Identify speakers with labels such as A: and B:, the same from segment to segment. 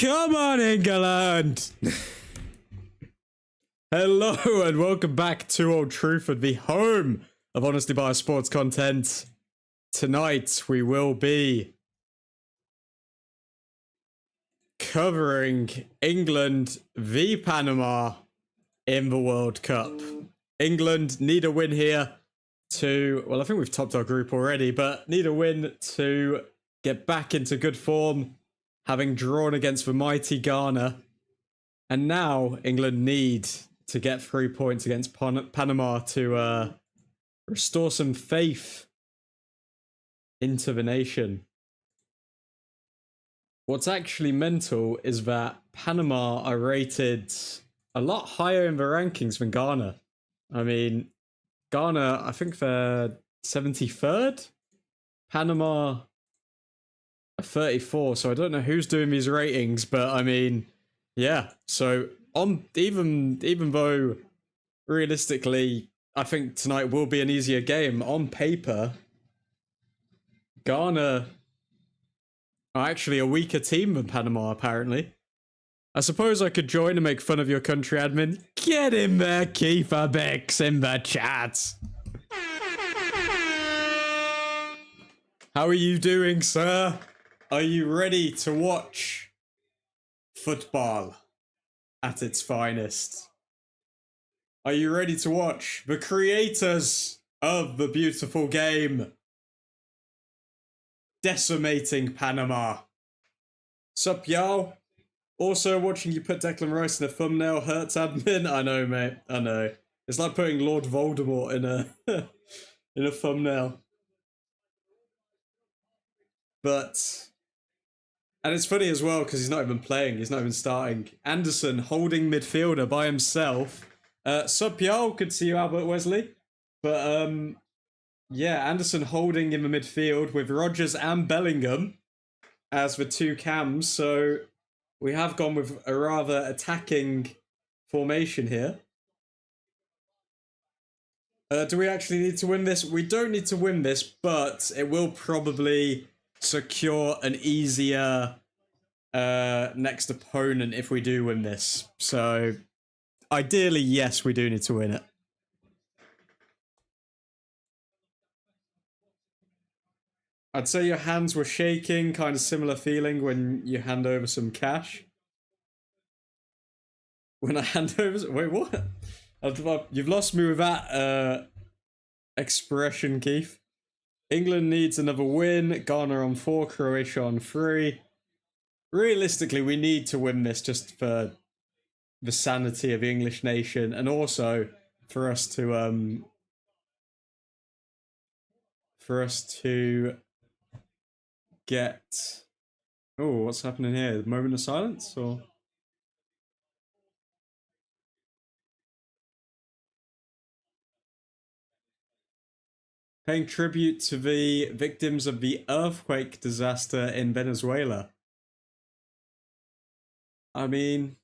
A: Come on, England! Hello and welcome back to Old Truthford, the home of honestly biased sports content. Tonight we will be covering England v Panama in the World Cup. England need a win here to, well, I think we've topped our group already, but need a win to get back into good form, having drawn against the mighty Ghana. And now England need to get 3 points against Panama to restore some faith into the nation. What's actually mental is that Panama are rated a lot higher in the rankings than Ghana. I mean, Ghana, I think they're 73rd. Panama are 34, so I don't know who's doing these ratings, but I mean, yeah. So on even though realistically I think tonight will be an easier game, on paper Ghana are actually a weaker team than Panama, apparently. I suppose I could join and make fun of your country admin. Get in there, Kiefer Bex, in the chat. How are you doing, sir? Are you ready to watch football at its finest? Are you ready to watch the creators of the beautiful game decimating Panama? Sup, y'all? Also, watching you put Declan Rice in a thumbnail hurts, admin. I know, mate. I know. It's like putting Lord Voldemort in a in a thumbnail. But, and it's funny as well because he's not even playing. He's not even starting. Anderson holding midfielder by himself. Sup, y'all? Good to see you, Albert Wesley. But yeah, Anderson holding in the midfield with Rodgers and Bellingham as the two cams. So we have gone with a rather attacking formation here. Do we actually need to win this? We don't need to win this, but it will probably secure an easier next opponent if we do win this. So ideally, yes, we do need to win it. I'd say your hands were shaking, kind of similar feeling when you hand over some cash. When I hand over... Wait, what? You've lost me with that expression, Keith. England needs another win. Ghana on 4, Croatia on 3. Realistically, we need to win this just for the sanity of the English nation, and also for us to get... Oh, what's happening here? Moment of silence, or... Paying tribute to the victims of the earthquake disaster in Venezuela. I mean...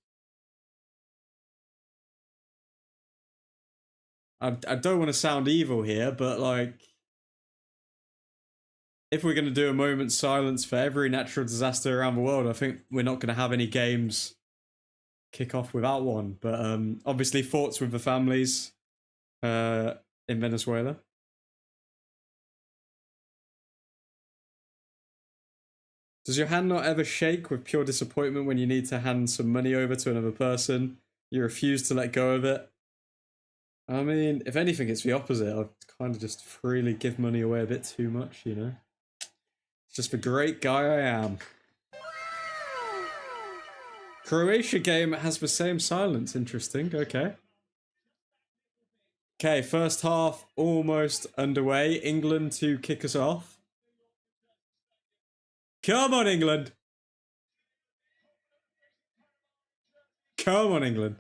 A: I don't want to sound evil here, but like... If we're going to do a moment's silence for every natural disaster around the world, I think we're not going to have any games kick off without one. But obviously thoughts with the families in Venezuela. Does your hand not ever shake with pure disappointment when you need to hand some money over to another person? You refuse to let go of it? I mean, if anything, it's the opposite. I kind of just freely give money away a bit too much, you know? It's just the great guy I am. Croatia game has the same silence. Interesting. Okay. Okay, first half almost underway. England to kick us off. Come on, England. Come on, England.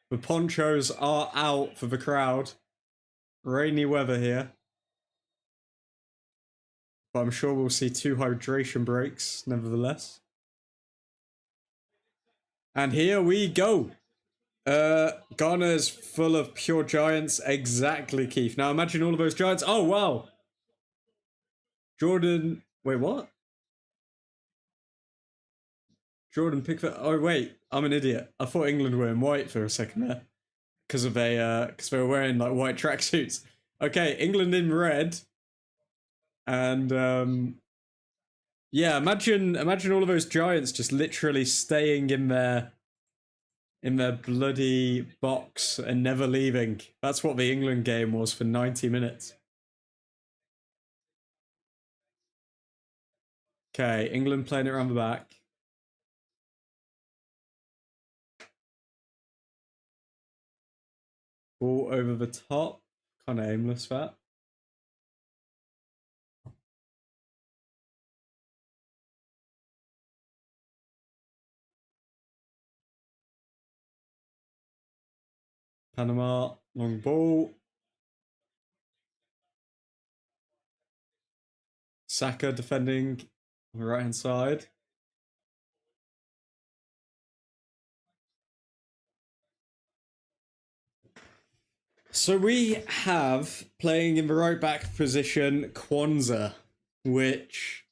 A: The ponchos are out for the crowd. Rainy weather here. But I'm sure we'll see 2 hydration breaks, nevertheless. And here we go. Ghana is full of pure giants. Exactly, Keith. Now imagine all of those giants. Oh, wow. Jordan... Wait, what? Jordan Pickford. Oh, wait. I'm an idiot. I thought England were in white for a second there. Because they were wearing like white tracksuits. Okay, England in red. And yeah, imagine all of those giants just literally staying in their bloody box and never leaving. That's what the England game was for 90 minutes. Okay, England playing it around the back. Ball over the top. Kind of aimless, that. Panama, long ball. Saka defending on the right-hand side. So we have, playing in the right-back position, Kwanzaa, which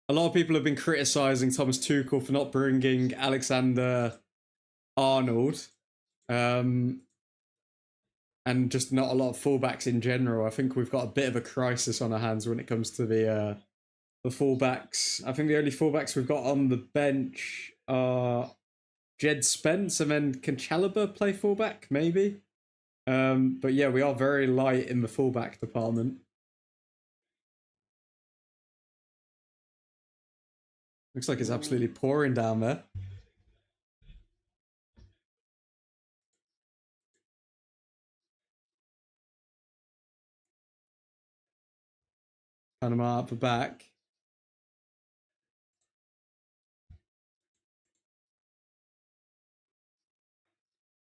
A: a lot of people have been criticising Thomas Tuchel for not bringing Alexander-Arnold. And just not a lot of fullbacks in general. I think we've got a bit of a crisis on our hands when it comes to the fullbacks. I think the only fullbacks we've got on the bench are Jed Spence, and then can Chalobah play fullback? Maybe. But yeah, we are very light in the fullback department. Looks like it's absolutely pouring down there. Panama up the back.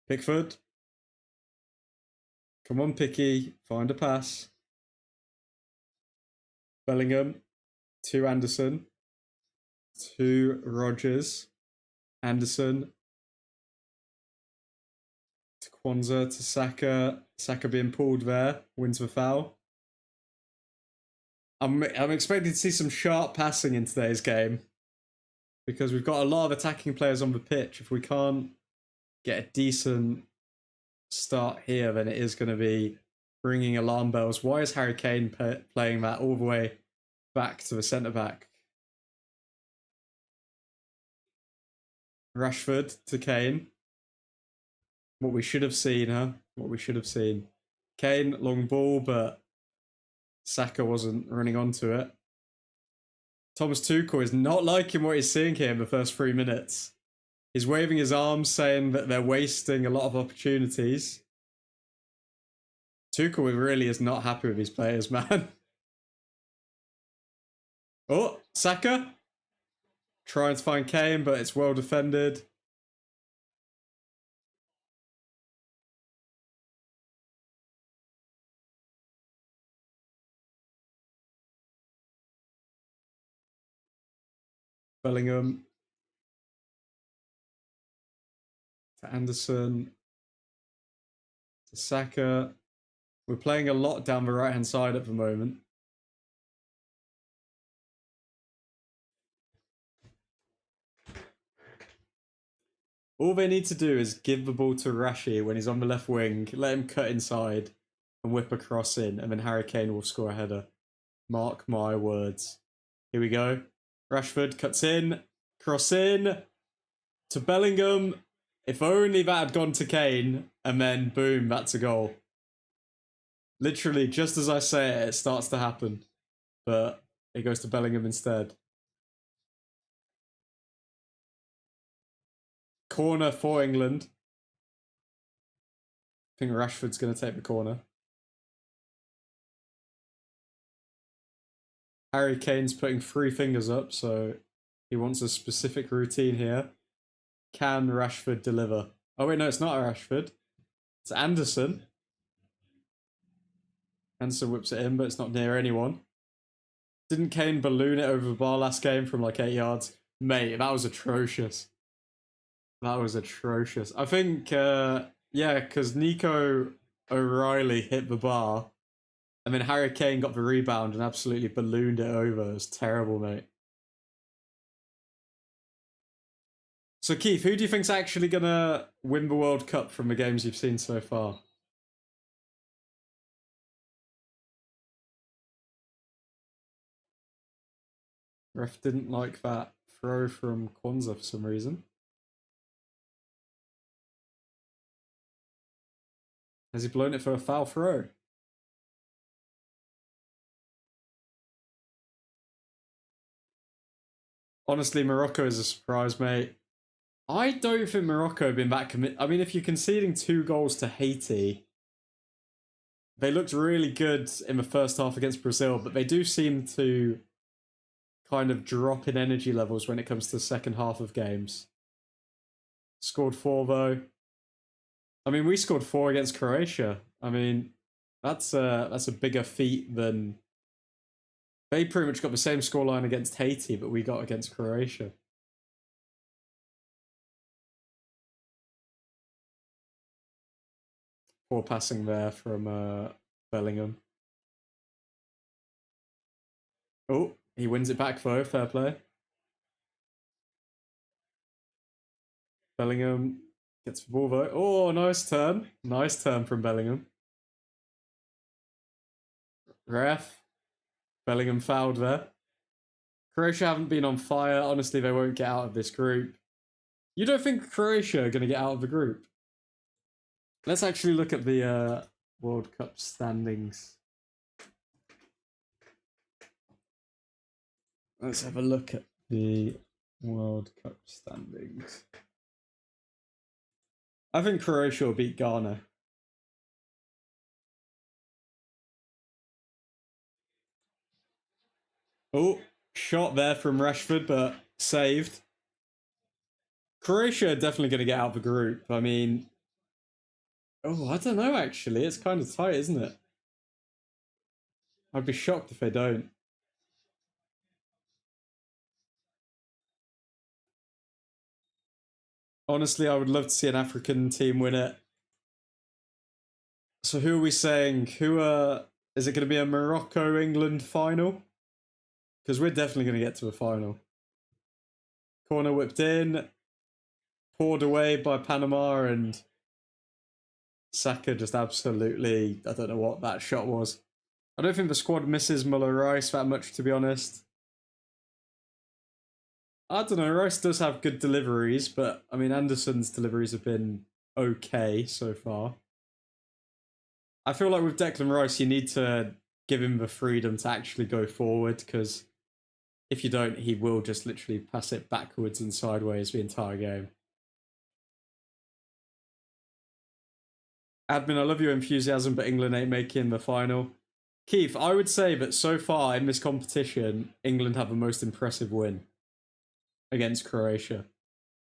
A: Pickford. Come on, Picky. Find a pass. Bellingham. To Anderson. To Rogers. Anderson. To Kwanzaa. To Saka. Saka being pulled there. Wins the foul. I'm expecting to see some sharp passing in today's game because we've got a lot of attacking players on the pitch. If we can't get a decent start here, then it is going to be ringing alarm bells. Why is Harry Kane playing that all the way back to the centre back? Rashford to Kane. What we should have seen, huh? What we should have seen. Kane, long ball, but Saka wasn't running onto it. Thomas Tuchel is not liking what he's seeing here in the first 3 minutes. He's waving his arms, saying that they're wasting a lot of opportunities. Tuchel really is not happy with his players, man. Oh, Saka. Trying to find Kane, but it's well defended. Bellingham. To Anderson. To Saka. We're playing a lot down the right-hand side at the moment. All they need to do is give the ball to Rashi when he's on the left wing, let him cut inside and whip a cross in, and then Harry Kane will score a header. Mark my words. Here we go. Rashford cuts in, cross in to Bellingham. If only that had gone to Kane, and then boom, that's a goal. Literally, just as I say it, it starts to happen. But it goes to Bellingham instead. Corner for England. I think Rashford's going to take the corner. Harry Kane's putting 3 fingers up, so he wants a specific routine here. Can Rashford deliver? Oh wait, no, it's not Rashford. It's Anderson. Anderson whips it in, but it's not near anyone. Didn't Kane balloon it over the bar last game from like 8 yards? Mate, that was atrocious. That was atrocious. I think, yeah, because Nico O'Reilly hit the bar, and then Harry Kane got the rebound and absolutely ballooned it over. It was terrible, mate. So, Keith, who do you think's actually going to win the World Cup from the games you've seen so far? Ref didn't like that throw from Kwanzaa for some reason. Has he blown it for a foul throw? Honestly, Morocco is a surprise, mate. I don't think Morocco have been that committed. I mean, if you're conceding 2 goals to Haiti, they looked really good in the first half against Brazil, but they do seem to kind of drop in energy levels when it comes to the second half of games. Scored 4 though. I mean, we scored 4 against Croatia. I mean, that's a bigger feat than... They pretty much got the same scoreline against Haiti, but we got against Croatia. Poor passing there from Bellingham. Oh, he wins it back though, fair play. Bellingham gets the ball though. Oh, nice turn. Nice turn from Bellingham. Ref. Bellingham fouled there. Croatia haven't been on fire. Honestly, they won't get out of this group. You don't think Croatia are going to get out of the group? Let's actually look at the World Cup standings. Let's have a look at the World Cup standings. I think Croatia will beat Ghana. Oh, shot there from Rashford, but saved. Croatia are definitely going to get out of the group. I mean, oh, I don't know, actually. It's kind of tight, isn't it? I'd be shocked if they don't. Honestly, I would love to see an African team win it. So who are we saying? Is it going to be a Morocco-England final? Because we're definitely going to get to a final. Corner whipped in, poured away by Panama, and Saka just absolutely, I don't know what that shot was. I don't think the squad misses Muller-Rice that much, to be honest. I don't know, Rice does have good deliveries, but I mean, Anderson's deliveries have been okay so far. I feel like with Declan Rice, you need to give him the freedom to actually go forward, because if you don't, he will just literally pass it backwards and sideways the entire game. Admin, I love your enthusiasm, but England ain't making the final. Keith, I would say that so far in this competition, England have the most impressive win against Croatia.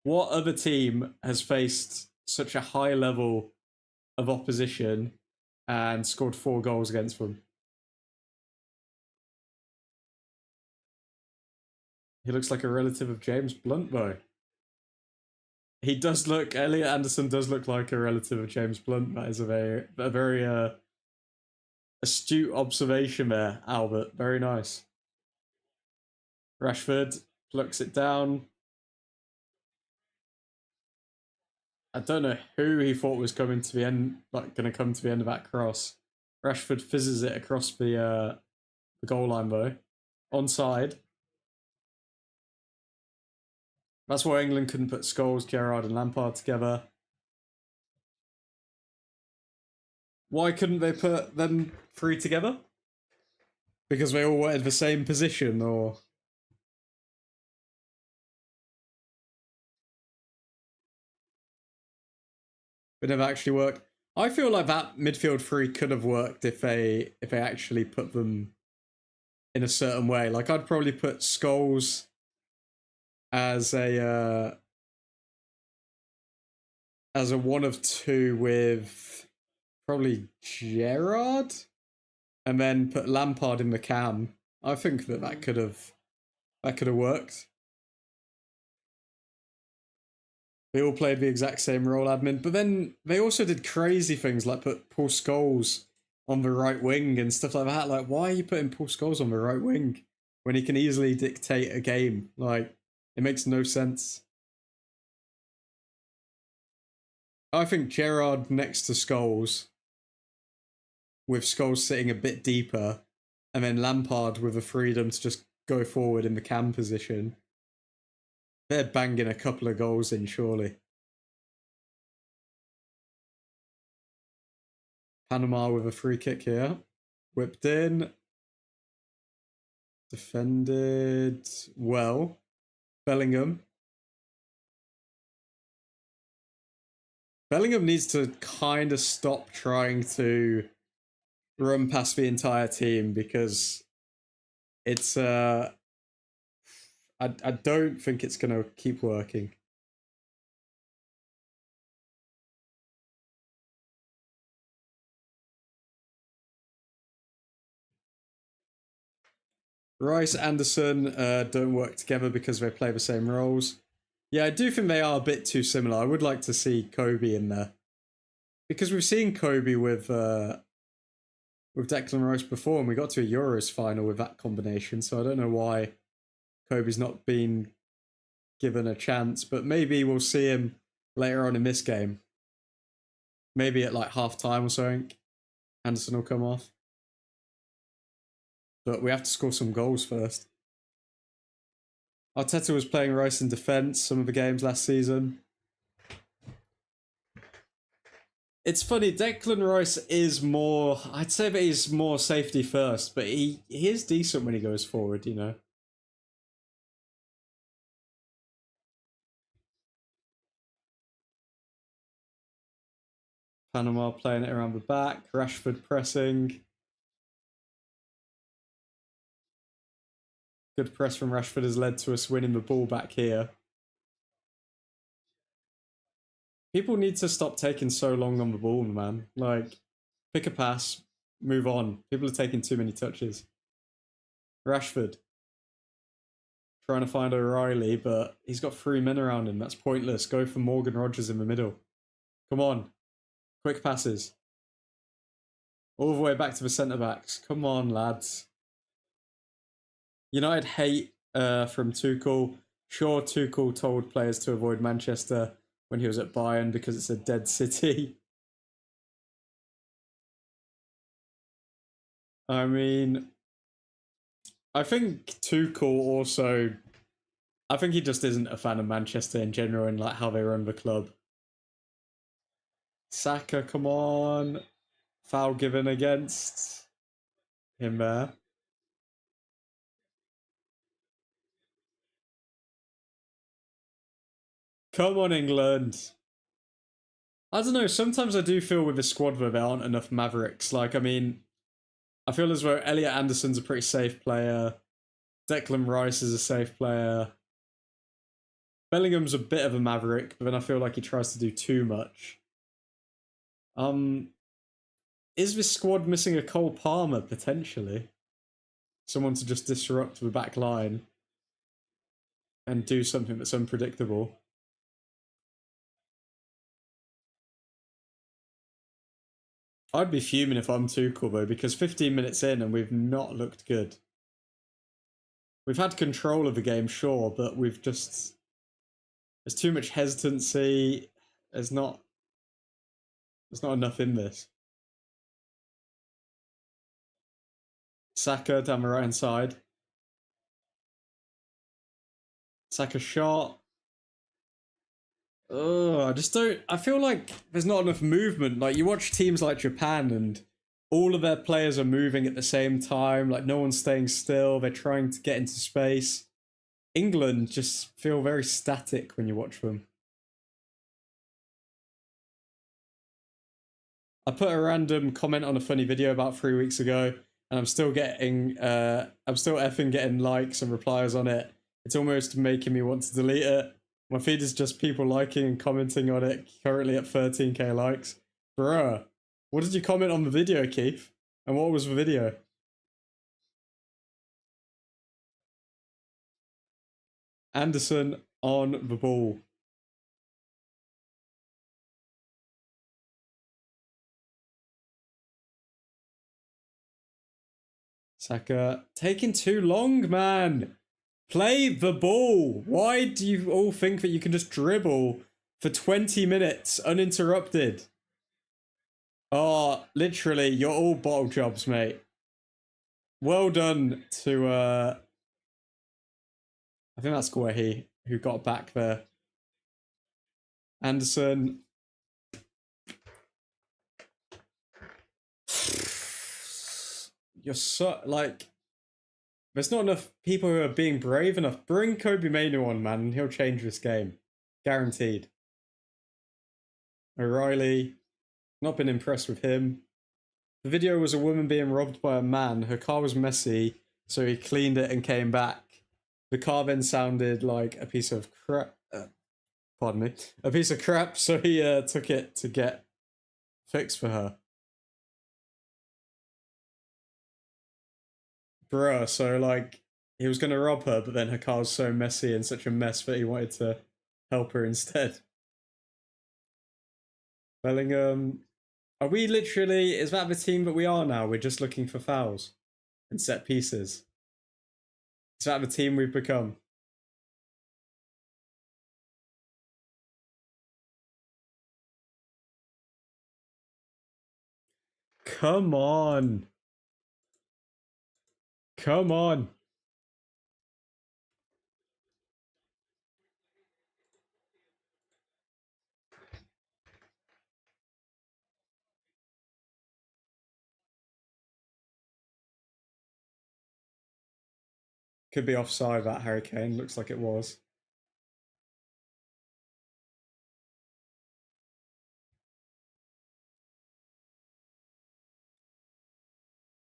A: What other team has faced such a high level of opposition and scored 4 goals against them? He looks like a relative of James Blunt, though. He does look, Elliot Anderson does look like a relative of James Blunt. That is a very astute observation there, Albert. Very nice. Rashford plucks it down. I don't know who he thought was coming to the end, like going to come to the end of that cross. Rashford fizzes it across the goal line though, onside. That's why England couldn't put Scholes, Gerrard, and Lampard together. Why couldn't they put them 3 together? Because they all wanted the same position, or it never actually worked. I feel like that midfield 3 could have worked if they actually put them in a certain way. Like I'd probably put Scholes as a 1 of 2 with probably Gerrard, and then put Lampard in the cam. I think that could have worked. They all played the exact same role, admin, but then they also did crazy things like put Paul Scholes on the right wing and stuff like that. Like, why are you putting Paul Scholes on the right wing when he can easily dictate a game? Like, it makes no sense. I think Gerrard next to Scholes, with Scholes sitting a bit deeper, and then Lampard with the freedom to just go forward in the cam position. They're banging a couple of goals in, surely. Panama with a free kick here. Whipped in. Defended well. Bellingham. Bellingham needs to kind of stop trying to run past the entire team, because it's I don't think it's going to keep working. Rice, Anderson don't work together because they play the same roles. Yeah, I do think they are a bit too similar. I would like to see Kobe in there, because we've seen Kobe with Declan Rice before, and we got to a Euros final with that combination. So I don't know why Kobe's not been given a chance, but maybe we'll see him later on in this game. Maybe at like half time or something, Anderson will come off. But we have to score some goals first. Arteta was playing Rice in defence some of the games last season. It's funny, Declan Rice is more, I'd say that he's more safety first, but he is decent when he goes forward, you know. Panama playing it around the back, Rashford pressing. Good press from Rashford has led to us winning the ball back here. People need to stop taking so long on the ball, man. Like, pick a pass, move on. People are taking too many touches. Rashford trying to find O'Reilly, but he's got 3 men around him. That's pointless. Go for Morgan Rogers in the middle. Come on. Quick passes. All the way back to the centre-backs. Come on, lads. United hate from Tuchel. Sure, Tuchel told players to avoid Manchester when he was at Bayern because it's a dead city. I mean, I think Tuchel also. I think he just isn't a fan of Manchester in general and like how they run the club. Saka, come on. Foul given against him there. Come on, England. I don't know. Sometimes I do feel with the squad where there aren't enough Mavericks. Like, I mean, I feel as though Elliot Anderson's a pretty safe player. Declan Rice is a safe player. Bellingham's a bit of a maverick, but then I feel like he tries to do too much. Um, is this squad missing a Cole Palmer potentially? Someone to just disrupt the back line and do something that's unpredictable. I'd be fuming if I'm Tuchel though, because 15 minutes in and we've not looked good. We've had control of the game, sure, but we've just there's too much hesitancy. There's not enough in this. Saka down the right hand side. Saka shot. Oh, I just don't. I feel like there's not enough movement. Like you watch teams like Japan, and all of their players are moving at the same time. Like no one's staying still. They're trying to get into space. England just feel very static when you watch them. I put a random comment on a funny video about 3 weeks ago, and I'm still getting, I'm still effing getting likes and replies on it. It's almost making me want to delete it. My feed is just people liking and commenting on it, currently at 13k likes. Bruh, what did you comment on the video, Keith? And what was the video? Anderson on the ball. Saka taking too long, man. Play the ball. Why do you all think that you can just dribble for 20 minutes uninterrupted? Oh, literally, you're all bottle jobs, mate. Well done to I think that's Guehi who got back there. Anderson. You're so like there's not enough people who are being brave enough. Bring Kobe Mainu on, man, and he'll change this game. Guaranteed. O'Reilly. Not been impressed with him. The video was a woman being robbed by a man. Her car was messy, so he cleaned it and came back. The car then sounded like a piece of crap. Pardon me. A piece of crap, so he took it to get fixed for her. Bruh, so like, he was going to rob her, but then her car was so messy and such a mess that he wanted to help her instead. Bellingham. Are we literally, is that the team that we are now? We're just looking for fouls and set pieces. Is that the team we've become? Come on. Come on. Could be offside, that Harry Kane. Looks like it was.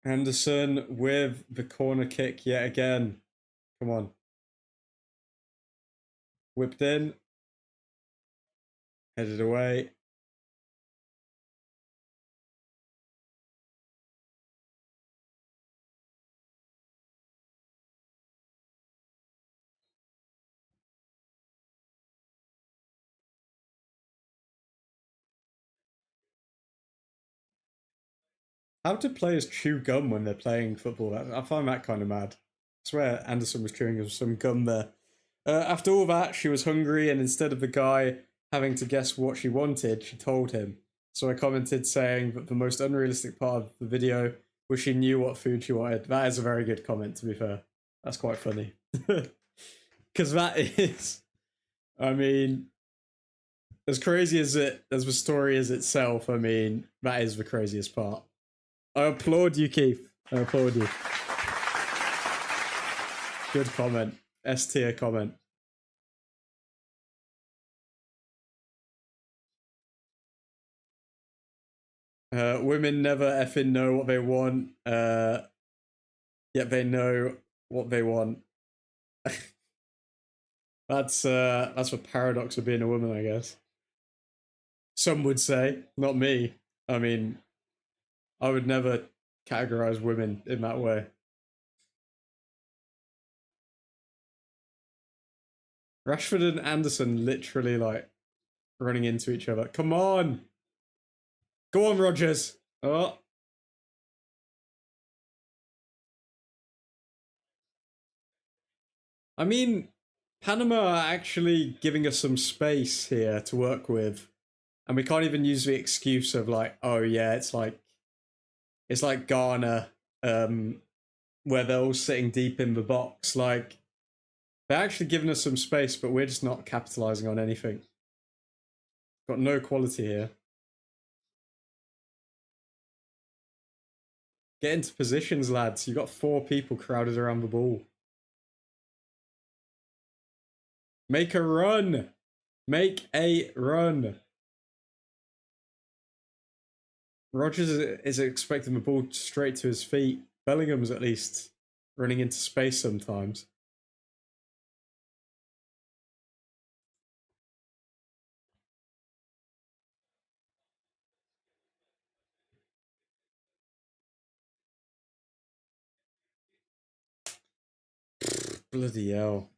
A: Anderson with the corner kick yet again. Come on. Whipped in. Headed away. How do players chew gum when they're playing football? I find that kind of mad. swear Anderson was chewing some gum there. After all that, she was hungry, and instead of the guy having to guess what she wanted, she told him. So I commented saying that the most unrealistic part of the video was she knew what food she wanted. That is a very good comment, to be fair. That's quite funny. Because that is, I mean, as crazy as the story is itself, I mean, that is the craziest part. I applaud you, Keith. I applaud you. Good comment. S tier comment. Women never effing know what they want, yet they know what they want. That's the paradox of being a woman, I guess. Some would say, not me. I mean, I would never categorize women in that way. Rashford and Anderson literally like running into each other. Come on! Go on, Rogers! Oh. I mean, Panama are actually giving us some space here to work with. And we can't even use the excuse of like, oh yeah, it's like Ghana, where they're all sitting deep in the box. Like, they're actually giving us some space, but we're just not capitalizing on anything. Got no quality here. Get into positions, lads. You got 4 people crowded around the ball. Make a run! Make a run! Rogers is expecting the ball straight to his feet. Bellingham's at least running into space sometimes. Bloody hell.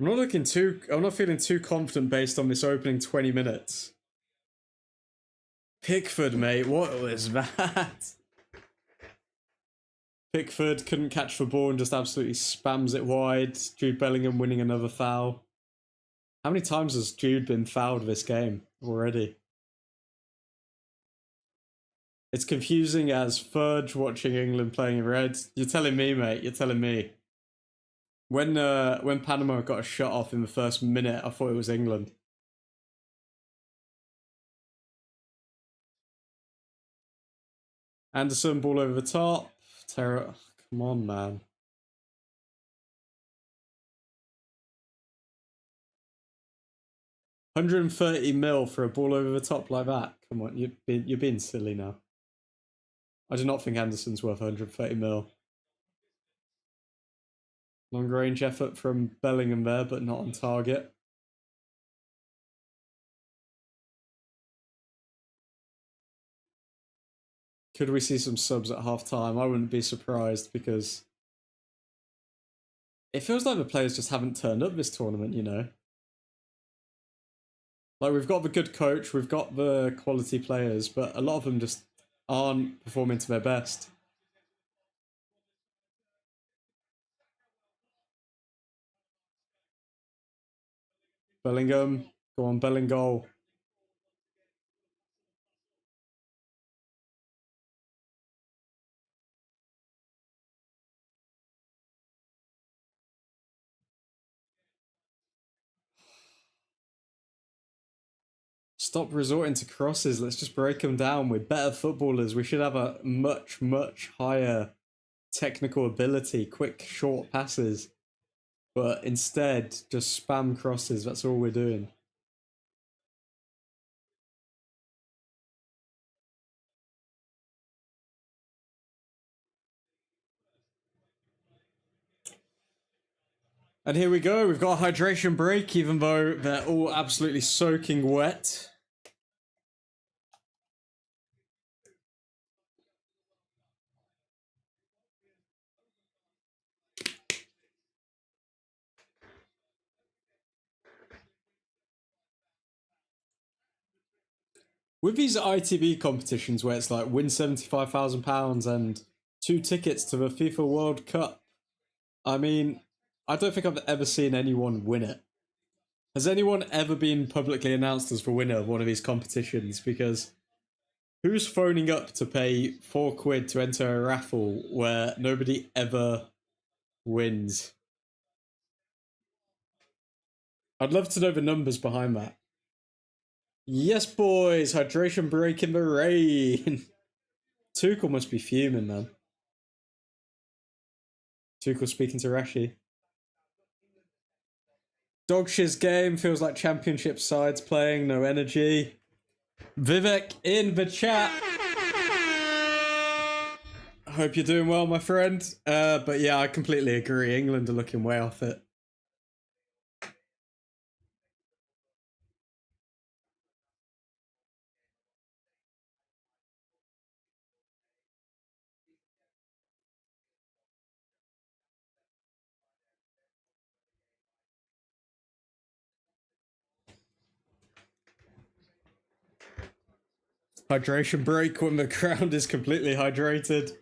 A: I'm not feeling too confident based on this opening 20 minutes. Pickford, mate, what was that? Pickford couldn't catch the ball and just absolutely spams it wide. Jude Bellingham winning another foul. How many times has Jude been fouled this game already? It's confusing as Fudge watching England playing in red. You're telling me, mate. You're telling me. When Panama got a shot off in the first minute, I thought it was England. Anderson, ball over the top. Terror. Come on, man. $130 million for a ball over the top like that. Come on, you're being silly now. I do not think Anderson's worth 130 million. Long range effort from Bellingham there, but not on target. Could we see some subs at half time? I wouldn't be surprised because it feels like the players just haven't turned up this tournament, you know? Like, we've got the good coach, we've got the quality players, but a lot of them just aren't performing to their best. Bellingham, go on, Bellingham. Stop resorting to crosses. Let's just break them down. We're better footballers. We should have a much, much higher technical ability, quick, short passes. But instead, just spam crosses. That's all we're doing. And here we go. We've got a hydration break, even though they're all absolutely soaking wet. With these ITV competitions where it's like win £75,000 and 2 tickets to the FIFA World Cup, I mean, I don't think I've ever seen anyone win it. Has anyone ever been publicly announced as the winner of one of these competitions? Because who's phoning up to pay £4 to enter a raffle where nobody ever wins? I'd love to know the numbers behind that. Yes, boys, hydration break in the rain. Tuchel must be fuming, man. Tuchel speaking to Rashi. Dogshiz game, feels like championship sides playing, no energy. Vivek in the chat. Hope you're doing well, my friend. But yeah, I completely agree. England are looking way off it. Hydration break when the ground is completely hydrated.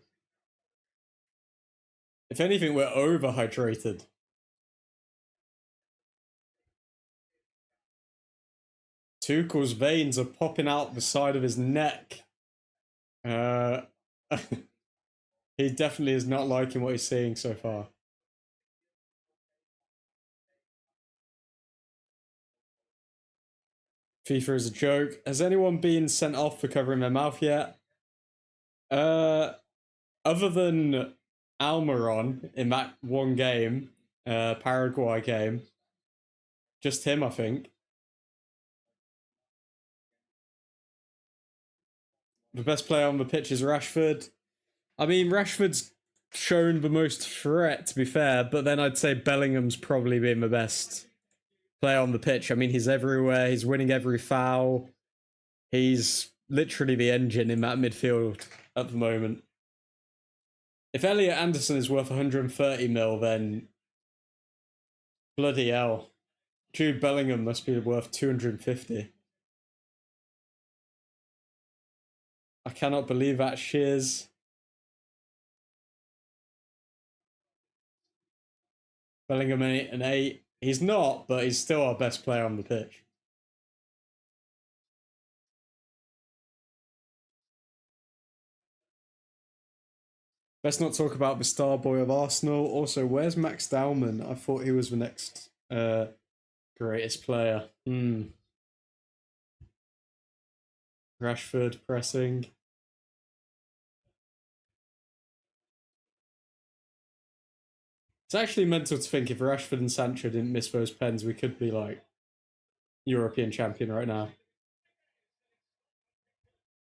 A: If anything, we're overhydrated. Tuchel's veins are popping out the side of his neck. He definitely is not liking what he's seeing so far. FIFA is a joke. Has anyone been sent off for covering their mouth yet? Other than Almiron in that one game, Paraguay game, just him, I think. The best player on the pitch is Rashford. I mean, Rashford's shown the most threat, to be fair, but then I'd say Bellingham's probably been the best player on the pitch. I mean, he's everywhere. He's winning every foul. He's literally the engine in that midfield at the moment. If Elliot Anderson is worth 130 mil, then bloody hell. Jude Bellingham must be worth 250. I cannot believe that shiz. Bellingham an 8. He's not, but he's still our best player on the pitch. Let's not talk about the star boy of Arsenal. Also, where's Max Dowman? I thought he was the next greatest player. Rashford pressing. It's actually mental to think if Rashford and Sancho didn't miss those pens, we could be like European champion right now.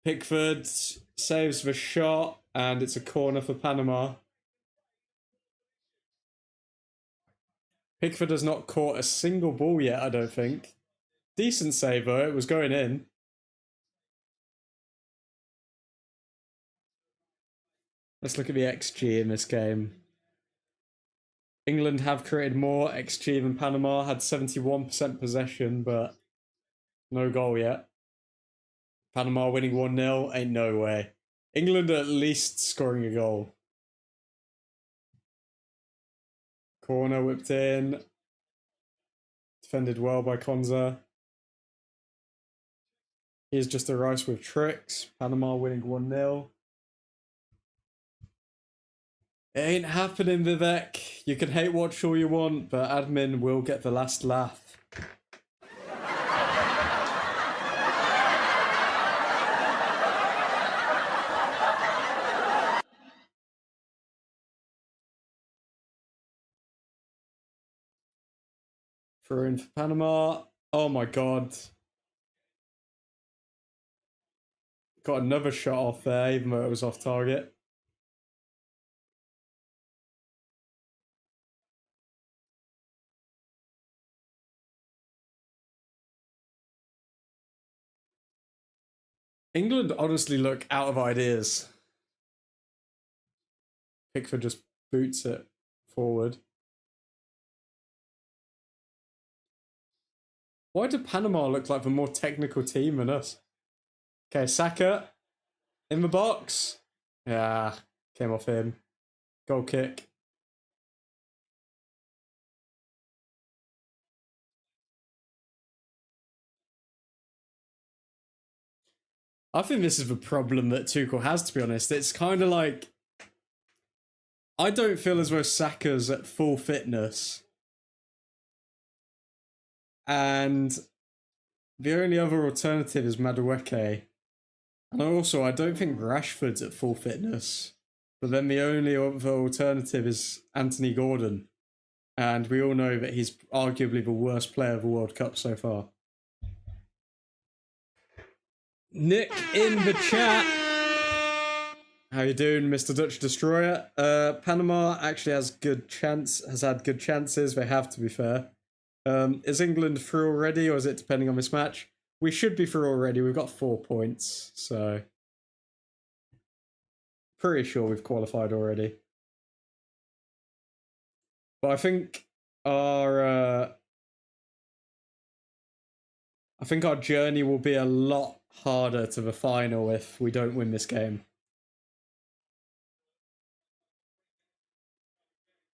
A: Pickford saves the shot, and it's a corner for Panama. Pickford has not caught a single ball yet, I don't think. Decent save though, it was going in. Let's look at the XG in this game. England have created more XG than Panama, had 71% possession, but no goal yet. Panama winning 1-0, ain't no way. England are at least scoring a goal. Corner whipped in. Defended well by Konza. Here's just a Rice with tricks. Panama winning 1-0. It ain't happening, Vivek. You can hate watch all you want, but admin will get the last laugh. Throw in for Panama. Oh my god. Got another shot off there, even though it was off target. England honestly look out of ideas. Pickford just boots it forward. Why do Panama look like the more technical team than us? Okay, Saka in the box. Yeah, came off him. Goal kick. I think this is the problem that Tuchel has, to be honest. It's kind of like, I don't feel as though Saka's at full fitness. And the only other alternative is Madueke. And also, I don't think Rashford's at full fitness. But then the only other alternative is Anthony Gordon. And we all know that he's arguably the worst player of the World Cup so far. Nick in the chat. How you doing, Mr. Dutch Destroyer? Panama actually has had good chances. They have, to be fair. Is England through already, or is it depending on this match? We should be through already. We've got 4 points, so pretty sure we've qualified already. But I think our journey will be a lot harder to the final if we don't win this game.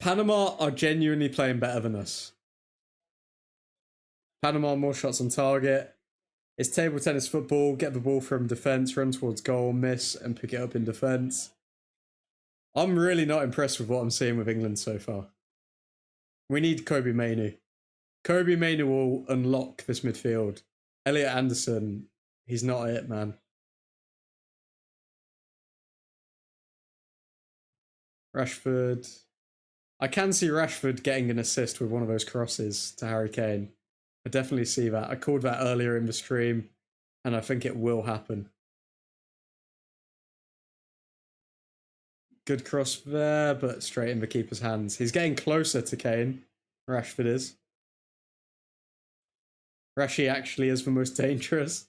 A: Panama are genuinely playing better than us. Panama more shots on target. It's table tennis football. Get the ball from defence, run towards goal, miss, and pick it up in defence. I'm really not impressed with what I'm seeing with England so far. We need Kobe Mainoo. Kobe Mainoo will unlock this midfield. Elliot Anderson, he's not it, man. Rashford. I can see Rashford getting an assist with one of those crosses to Harry Kane. I definitely see that. I called that earlier in the stream, and I think it will happen. Good cross there, but straight in the keeper's hands. He's getting closer to Kane. Rashford is. Rashi actually is the most dangerous.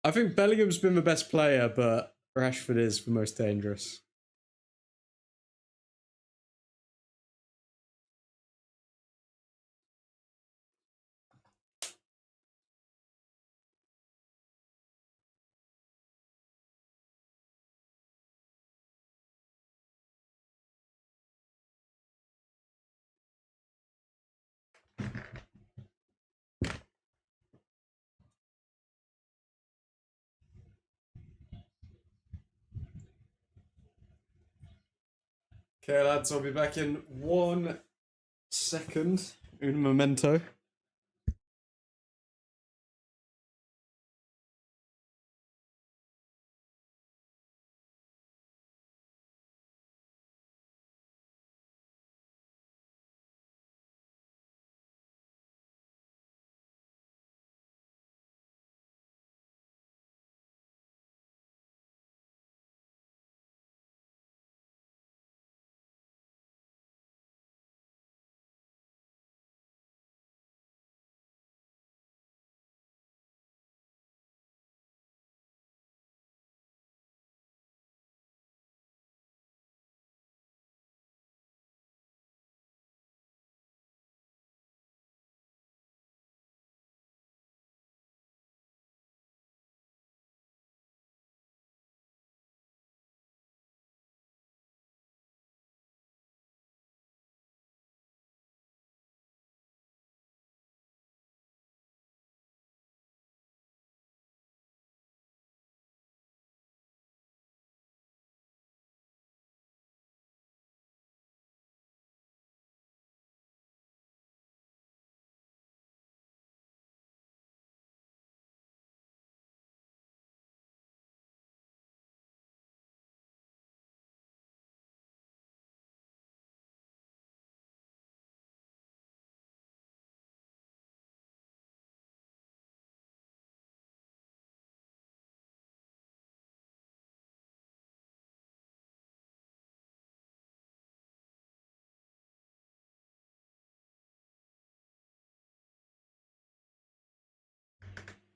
A: I think Bellingham's been the best player, but Rashford is the most dangerous. Okay, lads, I'll be back in 1 second. Un momento.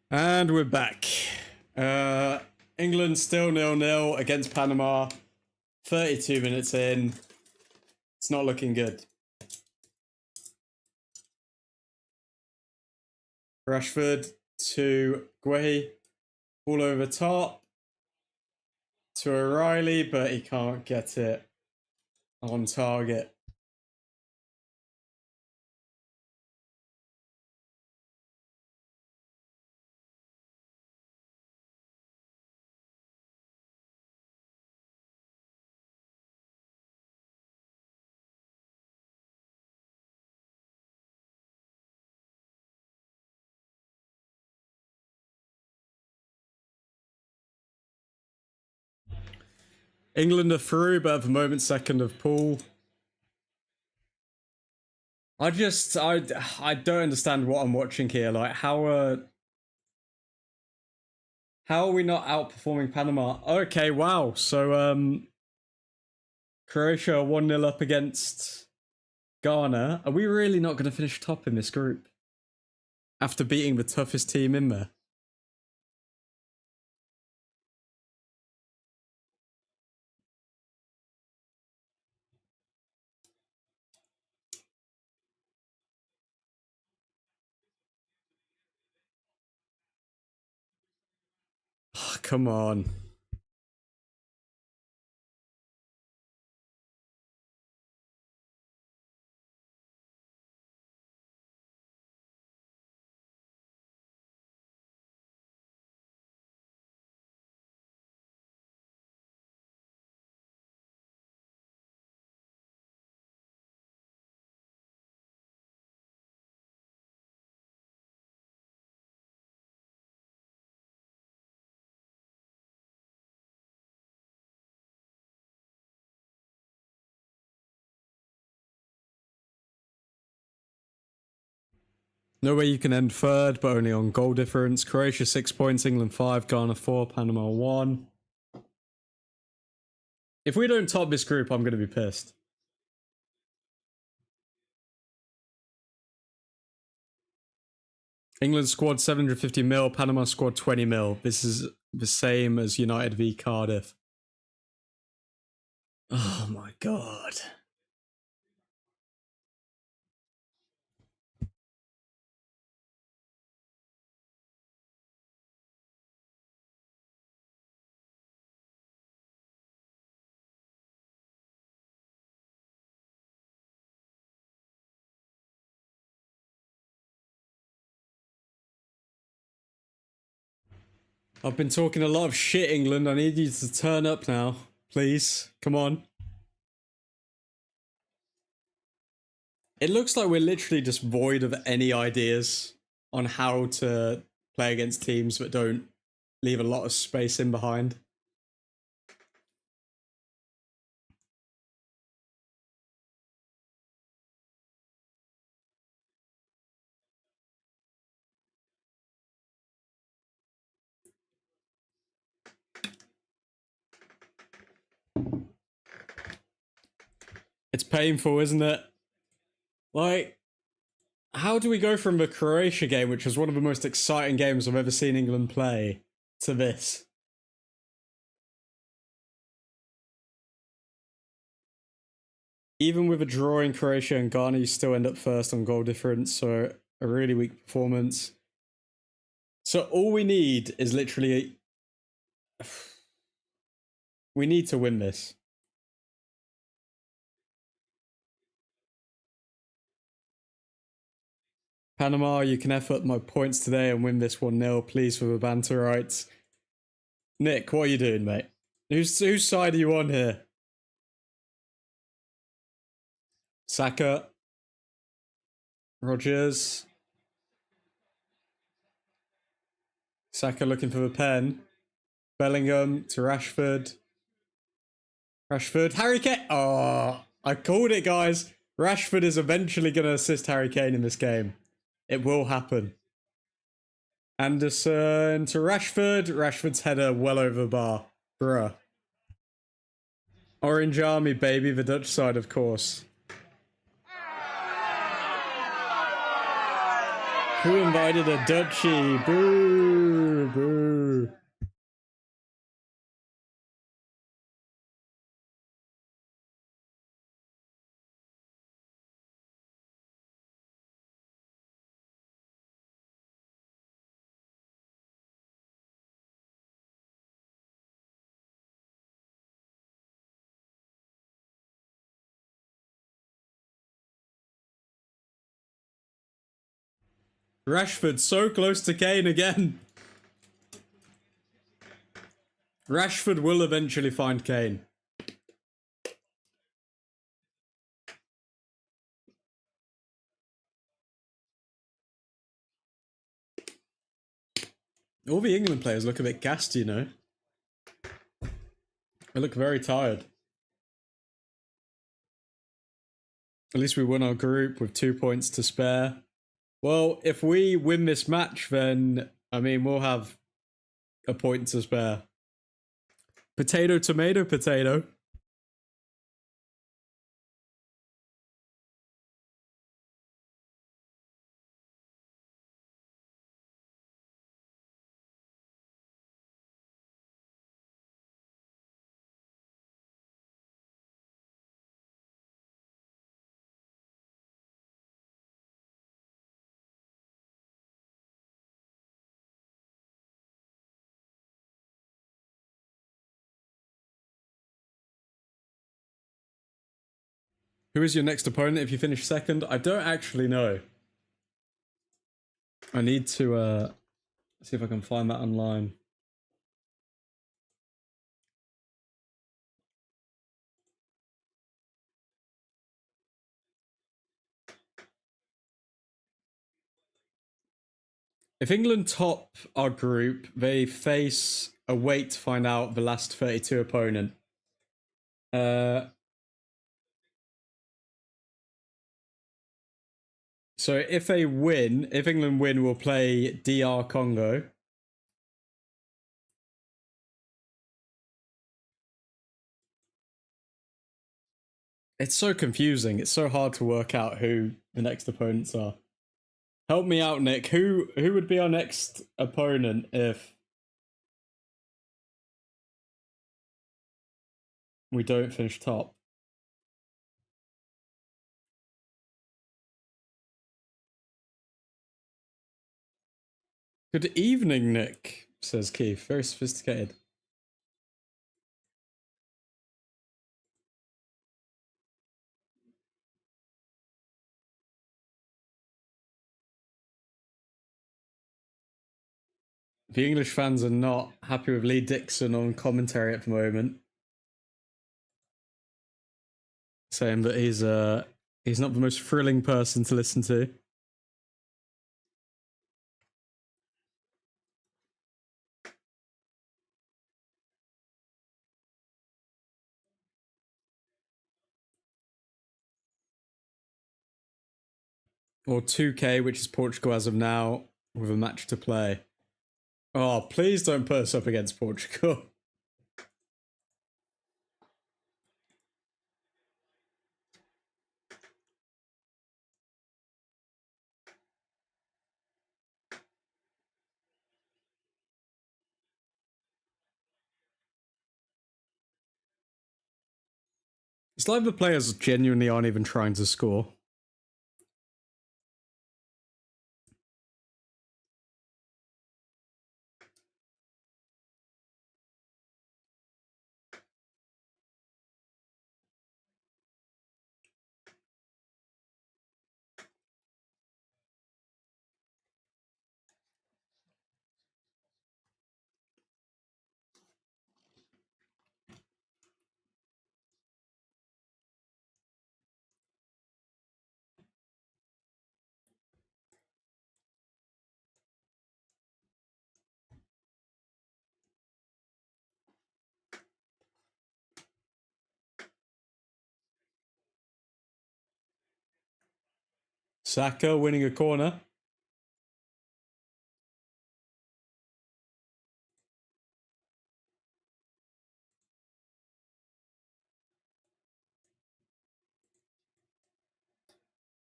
A: And we're back. England still 0-0 against Panama. 32 minutes in. It's not looking good. Rashford to Guehi. All over top to O'Reilly, but he can't get it on target. England are through, but at the moment second of pool. I don't understand what I'm watching here. Like, how are we not outperforming Panama? Okay, wow. So Croatia 1-0 up against Ghana. Are we really not going to finish top in this group after beating the toughest team in there? Oh, come on. No way you can end third, but only on goal difference. Croatia 6 points, England 5, Ghana 4, Panama 1. If we don't top this group, I'm going to be pissed. England squad 750 mil, Panama squad 20 mil. This is the same as United v Cardiff. Oh my god. I've been talking a lot of shit, England. I need you to turn up now. Please. Come on. It looks like we're literally just void of any ideas on how to play against teams that don't leave a lot of space in behind. It's painful, isn't it? Like, how do we go from the Croatia game, which was one of the most exciting games I've ever seen England play, to this? Even with a draw in Croatia and Ghana, you still end up first on goal difference, so a really weak performance. So all we need is literally... We need to win this. Panama, you can effort my points today and win this 1-0, please, for the banter rights. Nick, what are you doing, mate? Whose side are you on here? Saka. Rogers. Saka looking for the pen. Bellingham to Rashford. Rashford. Harry Kane. Oh, I called it, guys. Rashford is eventually going to assist Harry Kane in this game. It will happen. Anderson to Rashford. Rashford's header well over the bar. Bruh. Orange Army, baby. The Dutch side, of course. Who invited a Dutchie? Boo, boo. Rashford so close to Kane again. Rashford will eventually find Kane. All the England players look a bit gassed, you know. They look very tired. At least we won our group with 2 points to spare. Well, if we win this match, then, I mean, we'll have a point to spare. Potato, tomato, potato. Who is your next opponent if you finish second? I don't actually know. I need to see if I can find that online. If England top our group, they face a wait to find out the last 32 opponent. So if they win, if England win, we'll play DR Congo. It's so confusing. It's so hard to work out who the next opponents are. Help me out, Nick. Who would be our next opponent if we don't finish top? Good evening, Nick, says Keith. Very sophisticated. The English fans are not happy with Lee Dixon on commentary at the moment, saying that he's not the most thrilling person to listen to. Or 2K, which is Portugal as of now, with a match to play. Oh, please don't put us up against Portugal. It's like the players genuinely aren't even trying to score. Saka winning a corner.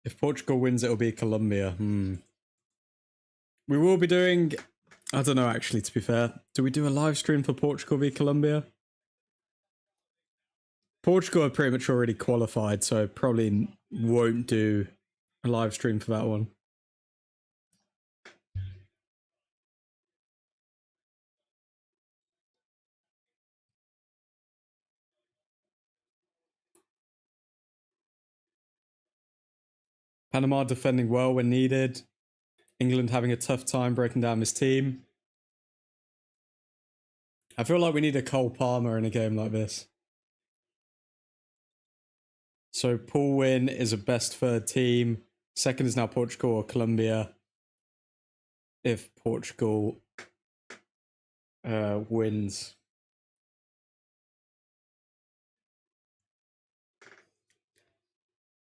A: If Portugal wins, it'll be Colombia. We will be doing... I don't know, actually, to be fair. Do we do a live stream for Portugal v Colombia? Portugal are pretty much already qualified, so probably won't do a live stream for that one. Panama defending well when needed. England having a tough time breaking down this team. I feel like we need a Cole Palmer in a game like this. So pool win is a best third team. Second is now Portugal or Colombia. If Portugal wins.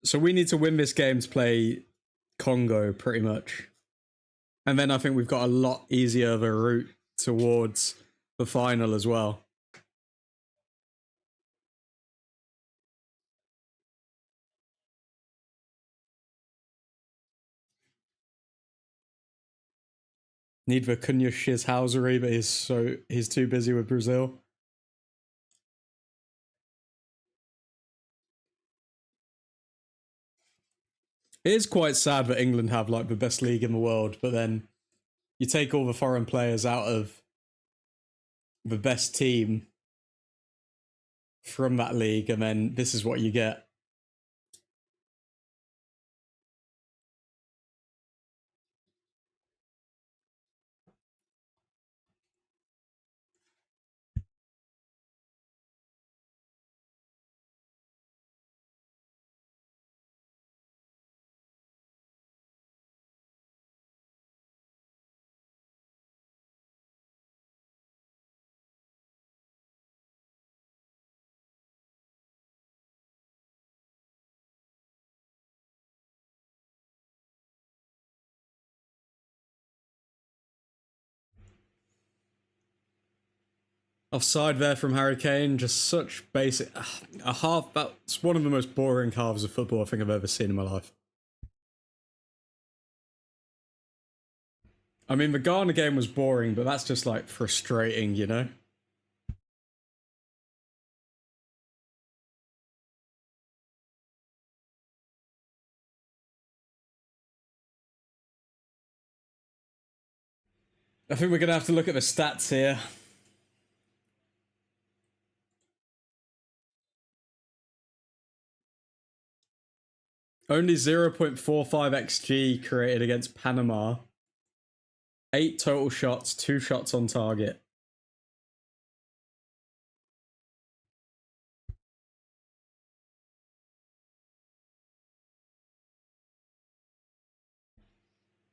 A: So we need to win this game to play Congo, pretty much. And then I think we've got a lot easier of a route towards the final as well. Need the Cunha Shizhausery, but he's too busy with Brazil. It is quite sad that England have like the best league in the world, but then you take all the foreign players out of the best team from that league, and then this is what you get. Offside there from Harry Kane, just such basic. A half, that's one of the most boring halves of football I think I've ever seen in my life. I mean, the Ghana game was boring, but that's just like frustrating, you know? I think we're going to have to look at the stats here. Only 0.45 XG created against Panama. 8 total shots, 2 shots on target.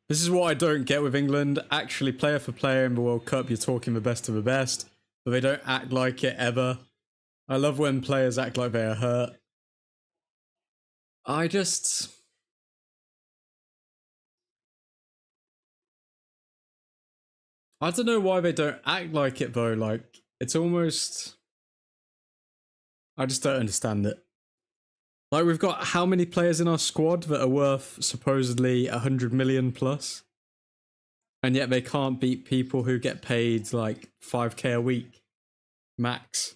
A: This is what I don't get with England. Actually, player for player in the World Cup, you're talking the best of the best, but they don't act like it ever. I love when players act like they are hurt. I don't know why they don't act like it though. Like, it's almost... I just don't understand it. Like, we've got how many players in our squad that are worth supposedly 100 million plus? And yet they can't beat people who get paid like 5k a week. Max.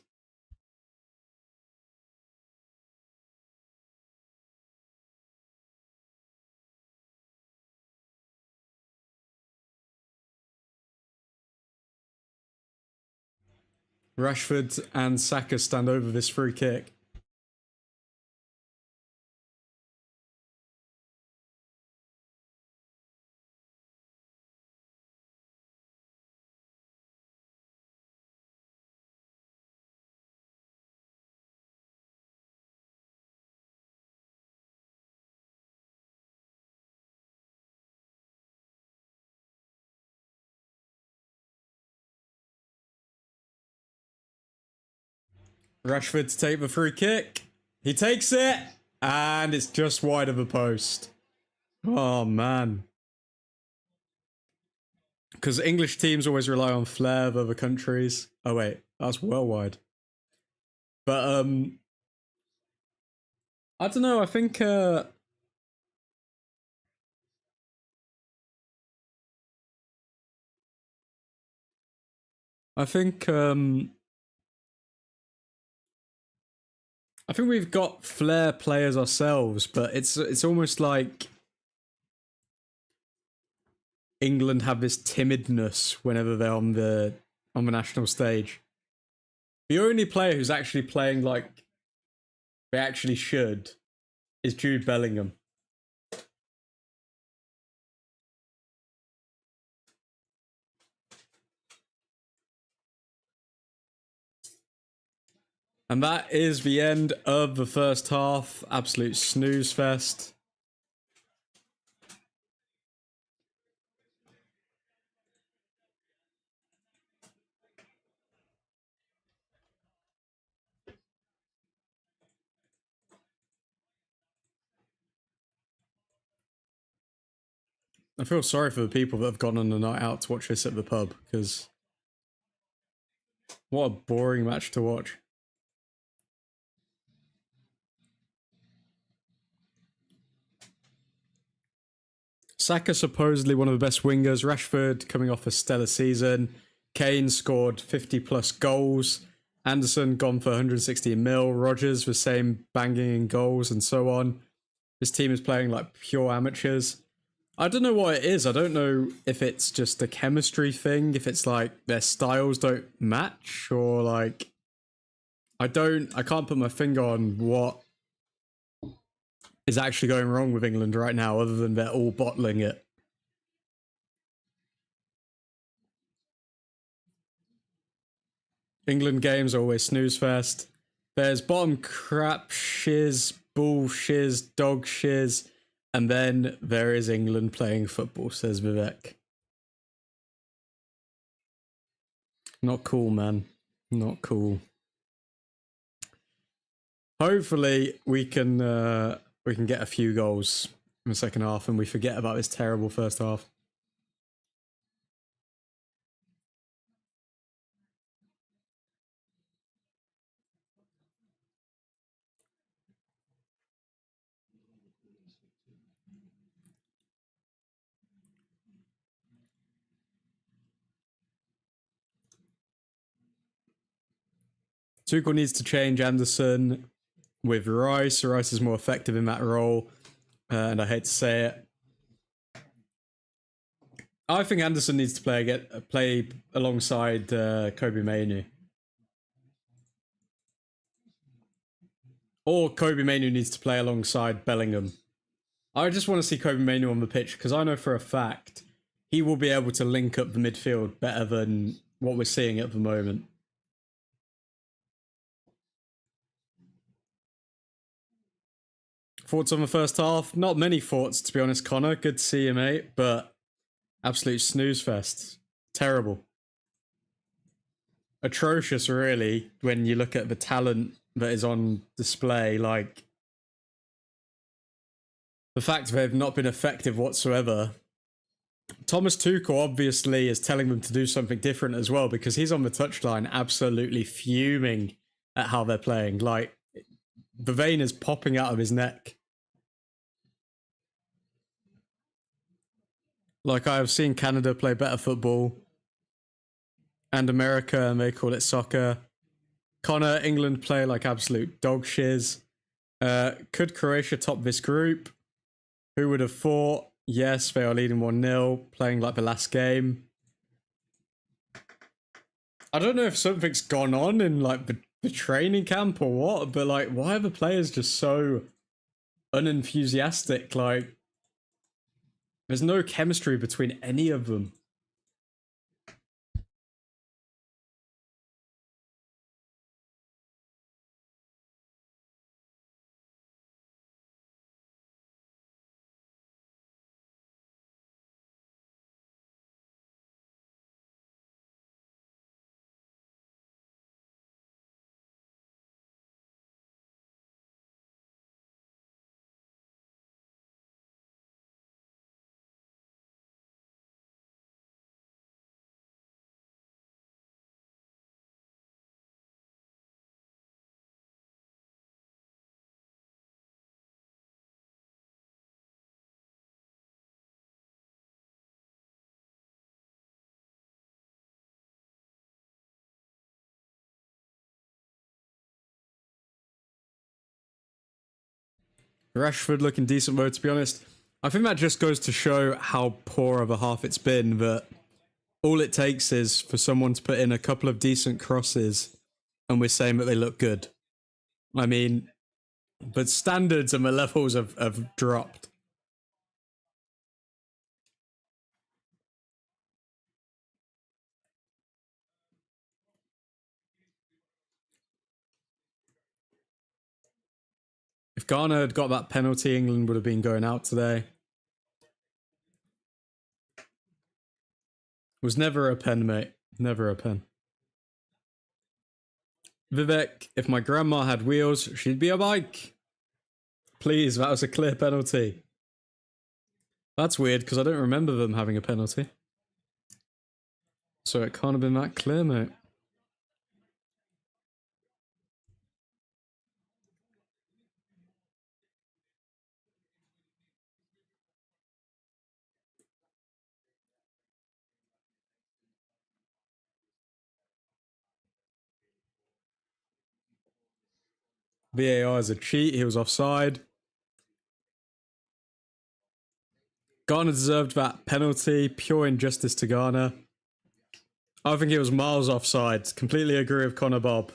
A: Rashford and Saka stand over this free kick. Rashford to take the free kick. He takes it. And it's just wide of the post. Oh, man. Because English teams always rely on flair of other countries. Oh, wait. That's well wide. But, I don't know. I think, I think we've got flair players ourselves, but it's almost like England have this timidness whenever they're on the national stage. The only player who's actually playing like they actually should is Jude Bellingham. And that is the end of the first half. Absolute snooze fest. I feel sorry for the people that have gone on a night out to watch this at the pub, because what a boring match to watch. Saka supposedly one of the best wingers. Rashford coming off a stellar season. Kane scored 50 plus goals. Anderson gone for 160 mil. Rodgers the same, banging in goals and so on. This team is playing like pure amateurs. I don't know what it is. I don't know if it's just a chemistry thing, if it's like their styles don't match, or like I can't put my finger on what is actually going wrong with England right now, other than they're all bottling it. England games are always snooze fest. There's bottom crap shiz, bull shiz, dog shiz, and then there is England playing football, says Vivek. Not cool, man. Not cool. Hopefully we can get a few goals in the second half and we forget about this terrible first half. Tuchel needs to change Anderson with Rice. Rice is more effective in that role, and I hate to say it. I think Anderson needs to play alongside Kobe Mainoo. Or Kobe Mainoo needs to play alongside Bellingham. I just want to see Kobe Mainoo on the pitch, because I know for a fact he will be able to link up the midfield better than what we're seeing at the moment. Thoughts on the first half? Not many thoughts, to be honest, Connor. Good to see you, mate. But absolute snooze fest. Terrible. Atrocious, really, when you look at the talent that is on display. Like, the fact they've not been effective whatsoever. Thomas Tuchel obviously is telling them to do something different as well, because he's on the touchline absolutely fuming at how they're playing. Like, the vein is popping out of his neck. Like, I've seen Canada play better football, and America, and they call it soccer. Connor, England play like absolute dog shiz. Could Croatia top this group? Who would have thought? Yes, they are leading 1-0, playing like the last game. I don't know if something's gone on in like the training camp or what, but like, why are the players just so unenthusiastic? Like, there's no chemistry between any of them. Rashford looking decent though, to be honest. I think that just goes to show how poor of a half it's been, that all it takes is for someone to put in a couple of decent crosses and we're saying that they look good. I mean, but standards and the levels have dropped. If Ghana had got that penalty, England would have been going out today. It was never a pen, mate. Never a pen. Vivek, if my grandma had wheels, she'd be a bike. Please, that was a clear penalty. That's weird, because I don't remember them having a penalty. So it can't have been that clear, mate. VAR is a cheat. He was offside. Ghana deserved that penalty. Pure injustice to Ghana. I think he was miles offside. Completely agree with Connor Bob.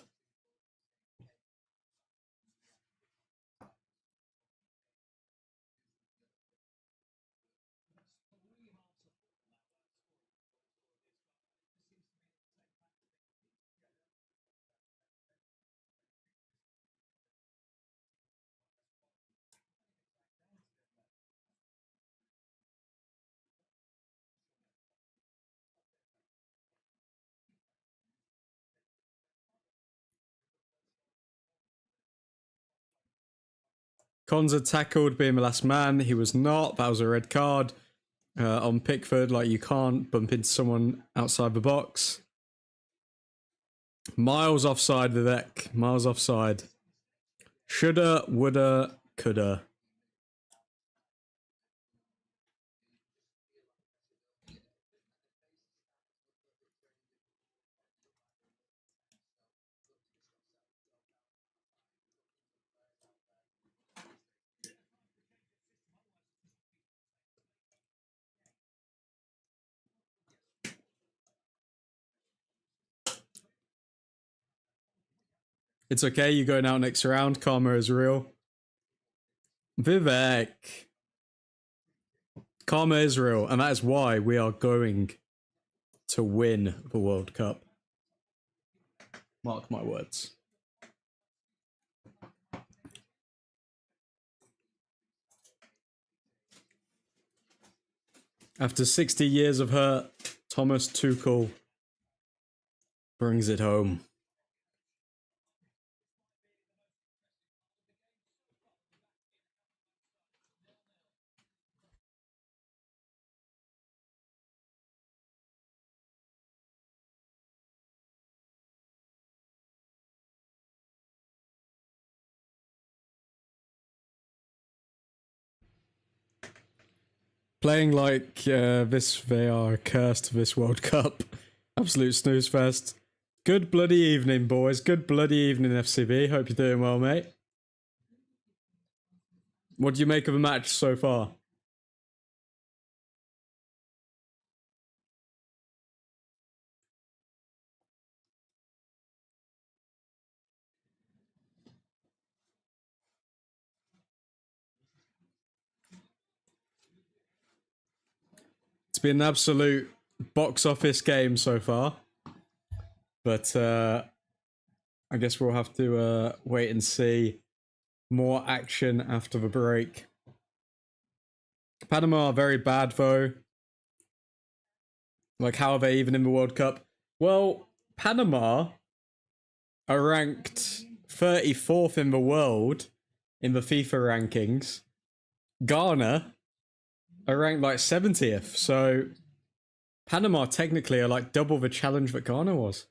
A: Konza tackled being the last man. He was not. That was a red card on Pickford. Like, you can't bump into someone outside the box. Miles offside, Vivek. Miles offside. Shoulda, woulda, coulda. It's okay, you're going out next round. Karma is real. Vivek. Karma is real, and that is why we are going to win the World Cup. Mark my words. After 60 years of hurt, Thomas Tuchel brings it home. Playing like this, they are cursed this World Cup. Absolute snooze fest. Good bloody evening, boys. Good bloody evening, FCB. Hope you're doing well, mate. What do you make of the match so far? It's been an absolute box office game so far. But I guess we'll have to wait and see more action after the break. Panama are very bad, though. Like, how are they even in the World Cup? Well, Panama are ranked 34th in the world in the FIFA rankings. Ghana are ranked like 70th. So Panama technically are like double the challenge that Ghana was.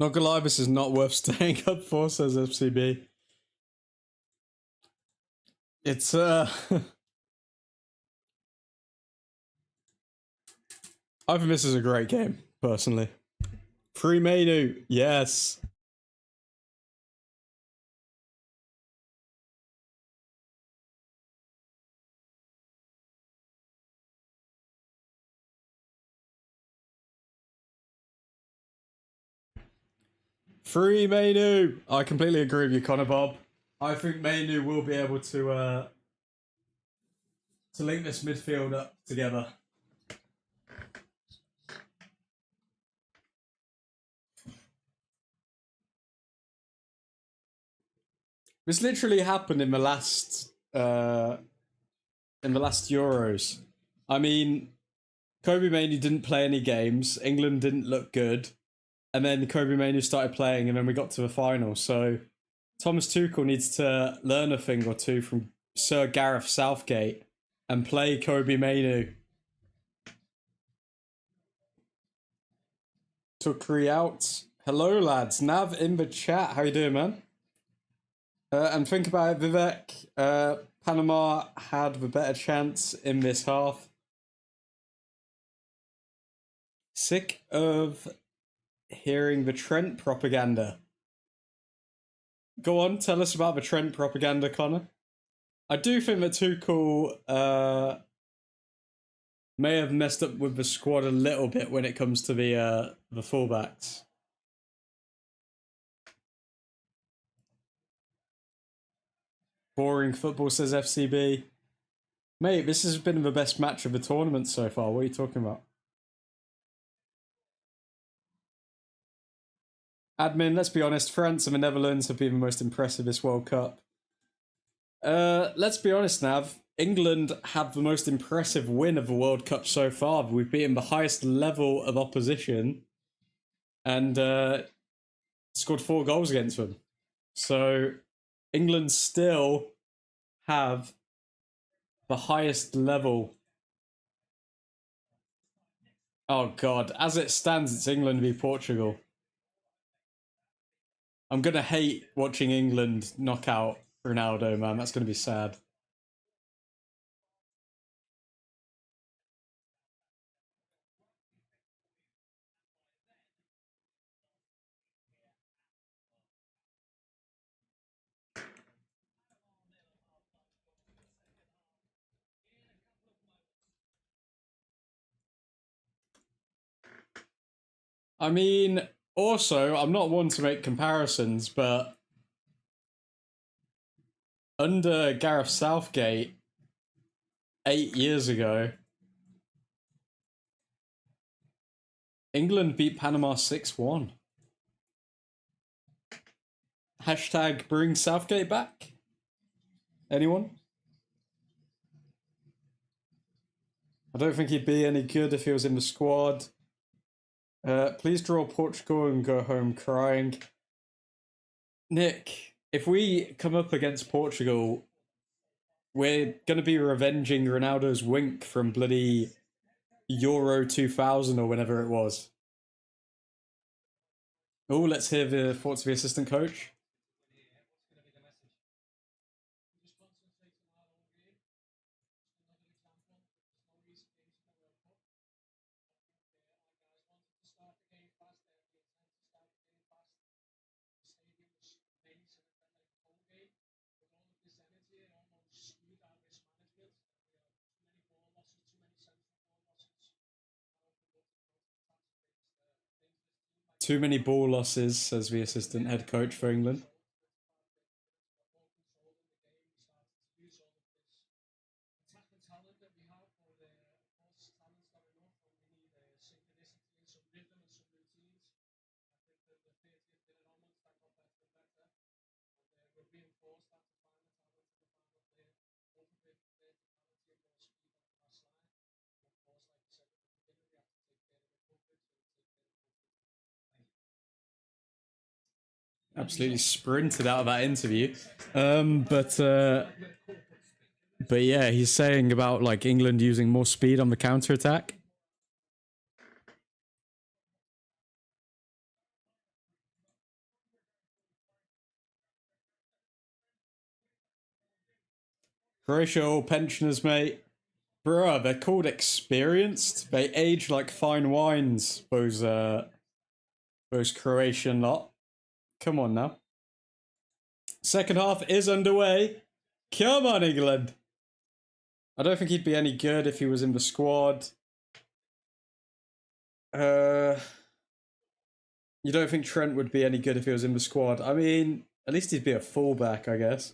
A: Not gonna lie, this is not worth staying up for, says FCB. It's I think this is a great game, personally. Free menu, yes. Free menu. I completely agree with you, Connor Bob. I think Manu will be able to link this midfield up together. This literally happened in the last Euros. I mean, Kobe Manu didn't play any games. England didn't look good, and then Kobe Manu started playing, and then we got to the final. So Thomas Tuchel needs to learn a thing or two from Sir Gareth Southgate and play Kobe Manu. Took out. Hello, lads. Nav in the chat. How you doing, man? And think about it, Vivek. Panama had the better chance in this half. Sick of hearing the Trent propaganda. Go on, tell us about the Trent propaganda, Connor. I do think that Tuchel may have messed up with the squad a little bit when it comes to the fullbacks. Boring football, says FCB. Mate, this has been the best match of the tournament so far. What are you talking about? Admin, let's be honest, France and the Netherlands have been the most impressive this World Cup. Let's be honest, Nav. England have the most impressive win of the World Cup so far. We've beaten the highest level of opposition and scored 4 goals against them. So England still have the highest level. Oh God, as it stands, it's England v Portugal. I'm gonna hate watching England knock out Ronaldo, man. That's gonna be sad. I mean, also, I'm not one to make comparisons, but under Gareth Southgate 8 years ago, England beat Panama 6-1. Hashtag bring Southgate back. Anyone? I don't think he'd be any good if he was in the squad. Please draw Portugal and go home crying. Nick, if we come up against Portugal, we're going to be revenging Ronaldo's wink from bloody Euro 2000 or whenever it was. Oh, let's hear the thoughts of the assistant coach. Too many ball losses, says the assistant head coach for England. Absolutely sprinted out of that interview. But yeah, he's saying about like England using more speed on the counter attack. Croatia all pensioners, mate. Bruh, they're called experienced. They age like fine wines, those Croatian lot. Come on now. Second half is underway. Come on, England. I don't think he'd be any good if he was in the squad. You don't think Trent would be any good if he was in the squad? I mean, at least he'd be a fullback, I guess.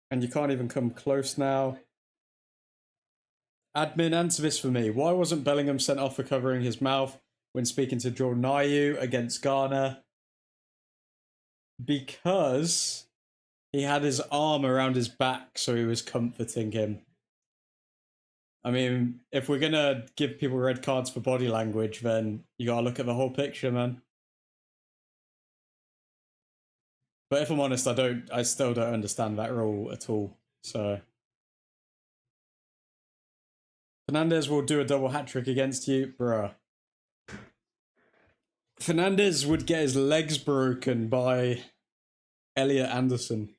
A: And you can't even come close now. Admin, answer this for me. Why wasn't Bellingham sent off for covering his mouth when speaking to Jordan Ayew against Ghana? Because he had his arm around his back, so he was comforting him. I mean, if we're gonna give people red cards for body language, then you gotta look at the whole picture, man. But if I'm honest, I still don't understand that rule at all. So Fernandez will do a double hat trick against you, bruh. Fernandez would get his legs broken by Elliot Anderson.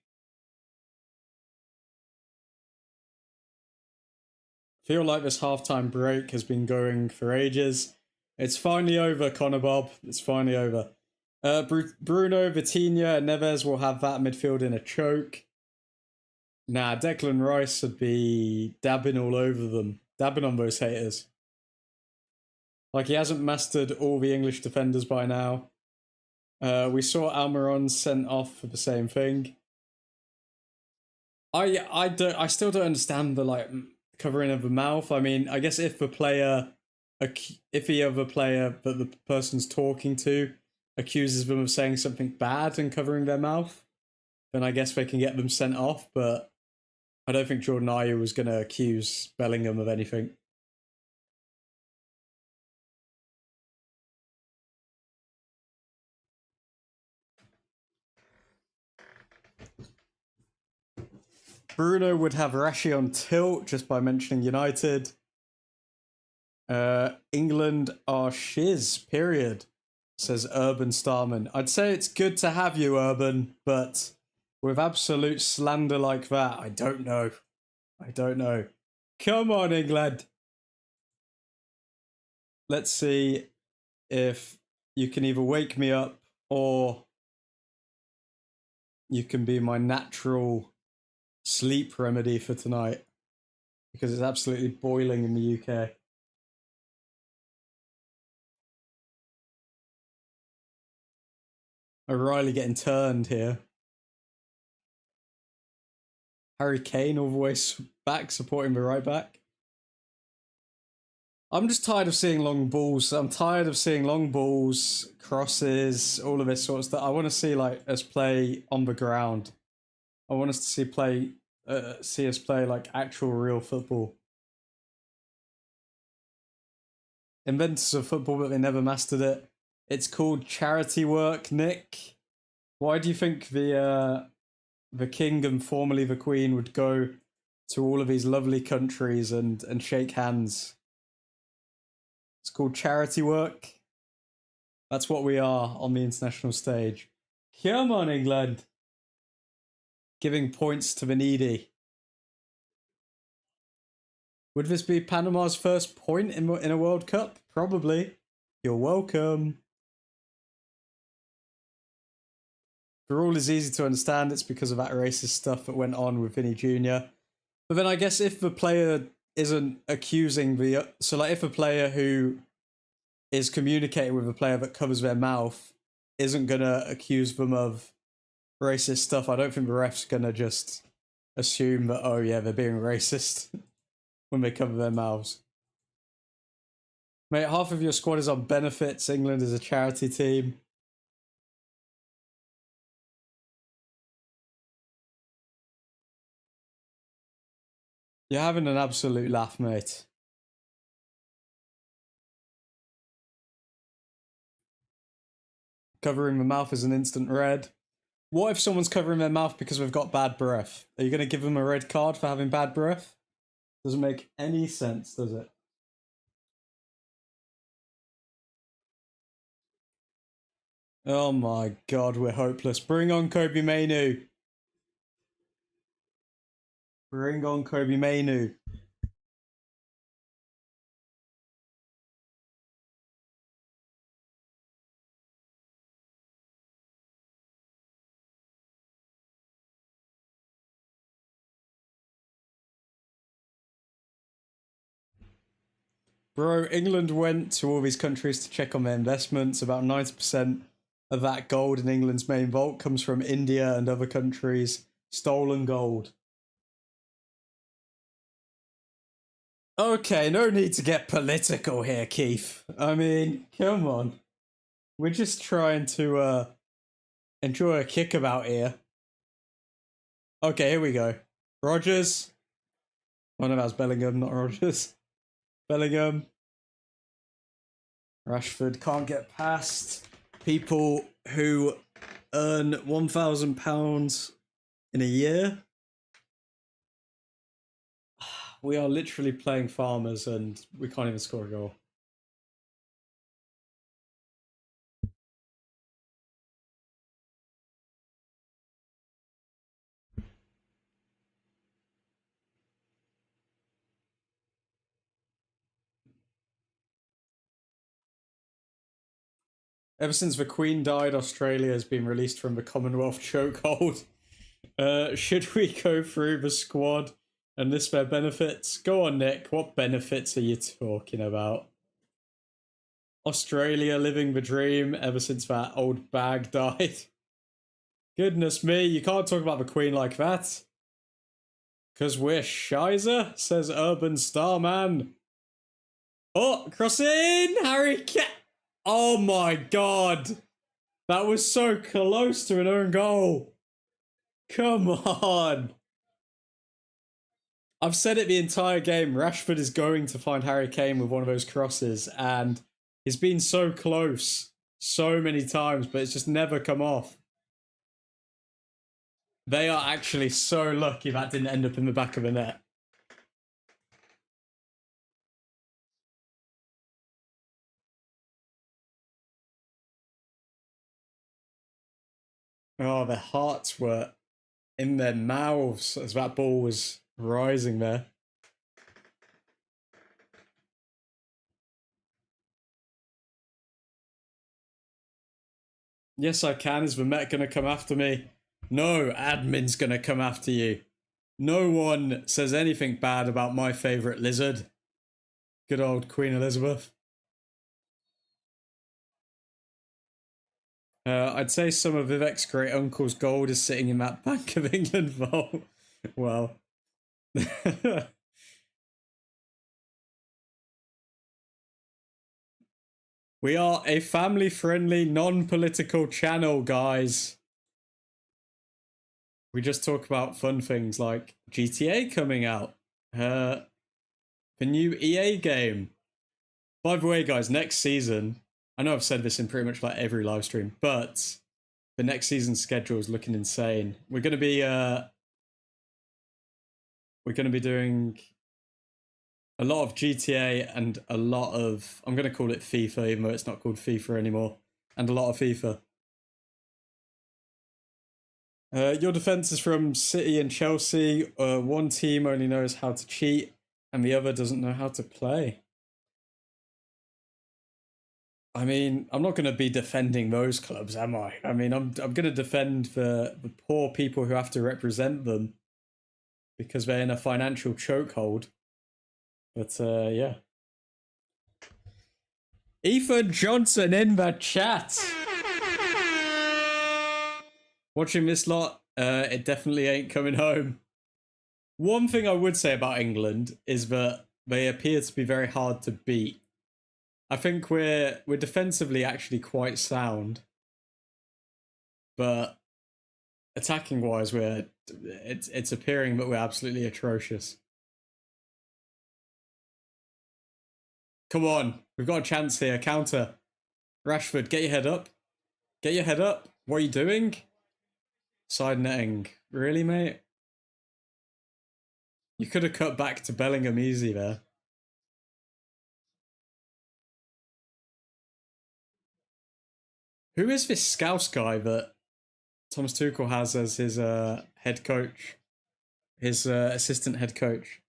A: Feel like this halftime break has been going for ages. It's finally over, Connor Bob. It's finally over. Bruno, Vitinha, and Neves will have that midfield in a choke. Nah, Declan Rice would be dabbing all over them. Dabbing on those haters. Like, he hasn't mastered all the English defenders by now. We saw Almiron sent off for the same thing. I still don't understand the covering of the mouth. I mean, I guess if the other player that the person's talking to accuses them of saying something bad and covering their mouth, then I guess they can get them sent off. But I don't think Jordan Ayew was going to accuse Bellingham of anything. Bruno would have Rashi on tilt just by mentioning United. England are shiz, period, says Urban Starman. I'd say it's good to have you, Urban, but with absolute slander like that, I don't know. I don't know. Come on, England. Let's see if you can either wake me up or you can be my natural sleep remedy for tonight, because it's absolutely boiling in the UK. O'Reilly getting turned here. Harry Kane all the way back supporting the right back. I'm just tired of seeing long balls. I'm tired of seeing long balls, crosses, all of this sort of stuff. I want to see us play on the ground. I want us to see us play like actual real football. Inventors of football, but they never mastered it. It's called charity work, Nick. Why do you think the king and formerly the queen would go to all of these lovely countries and shake hands? It's called charity work. That's what we are on the international stage. Come on, England. Giving points to the needy. Would this be Panama's first point in a World Cup? Probably. You're welcome. The rule is easy to understand. It's because of that racist stuff that went on with Vinny Jr. But then I guess if the player isn't accusing if a player who is communicating with a player that covers their mouth isn't gonna accuse them of racist stuff, I don't think the ref's gonna just assume that, oh yeah, they're being racist when they cover their mouths. Mate, half of your squad is on benefits. England is a charity team. You're having an absolute laugh, mate. Covering the mouth is an instant red. What if someone's covering their mouth because they've got bad breath? Are you going to give them a red card for having bad breath? Doesn't make any sense, does it? Oh my god, we're hopeless. Bring on Kobe Mainu. Bring on Kobe Mainu. Bro, England went to all these countries to check on their investments. About 90% of that gold in England's main vault comes from India and other countries. Stolen gold. Okay, no need to get political here, Keith. I mean, come on. We're just trying to enjoy a kickabout here. Okay, here we go. Rogers. Oh no, that was Bellingham, not Rogers. Bellingham. Rashford can't get past people who earn £1,000 in a year. We are literally playing farmers and we can't even score a goal. Ever since the Queen died, Australia has been released from the Commonwealth chokehold. Should we go through the squad and list their benefits? Go on, Nick. What benefits are you talking about? Australia living the dream ever since that old bag died. Goodness me, you can't talk about the Queen like that. Because we're Shizer, says Urban Starman. Oh, crossing! Harry Kane! Oh my god! That was so close to an own goal! Come on! I've said it the entire game, Rashford is going to find Harry Kane with one of those crosses, and he's been so close so many times, but it's just never come off. They are actually so lucky that didn't end up in the back of the net. Oh, their hearts were in their mouths as that ball was rising there. Yes, I can. Is the Met going to come after me? No, admin's going to come after you. No one says anything bad about my favourite lizard. Good old Queen Elizabeth. I'd say some of Vivek's great uncle's gold is sitting in that Bank of England vault. Well. We are a family-friendly, non-political channel, guys. We just talk about fun things like GTA coming out. The new EA game. By the way, guys, next season, I know I've said this in pretty much like every live stream, but the next season's schedule is looking insane. We're gonna be doing a lot of GTA and a lot of, I'm gonna call it FIFA, even though it's not called FIFA anymore, and a lot of FIFA. Your defense is from City and Chelsea. One team only knows how to cheat, and the other doesn't know how to play. I mean, I'm not going to be defending those clubs, am I? I mean, I'm going to defend the poor people who have to represent them because they're in a financial chokehold. But yeah. Ethan Johnson in the chat. Watching this lot, it definitely ain't coming home. One thing I would say about England is that they appear to be very hard to beat. I think we're defensively actually quite sound, but attacking wise, it's appearing that we're absolutely atrocious. Come on, we've got a chance here. Counter, Rashford, get your head up. Get your head up. What are you doing? Side netting, really, mate? You could have cut back to Bellingham easy there. Who is this Scouse guy that Thomas Tuchel has as his head coach? His assistant head coach?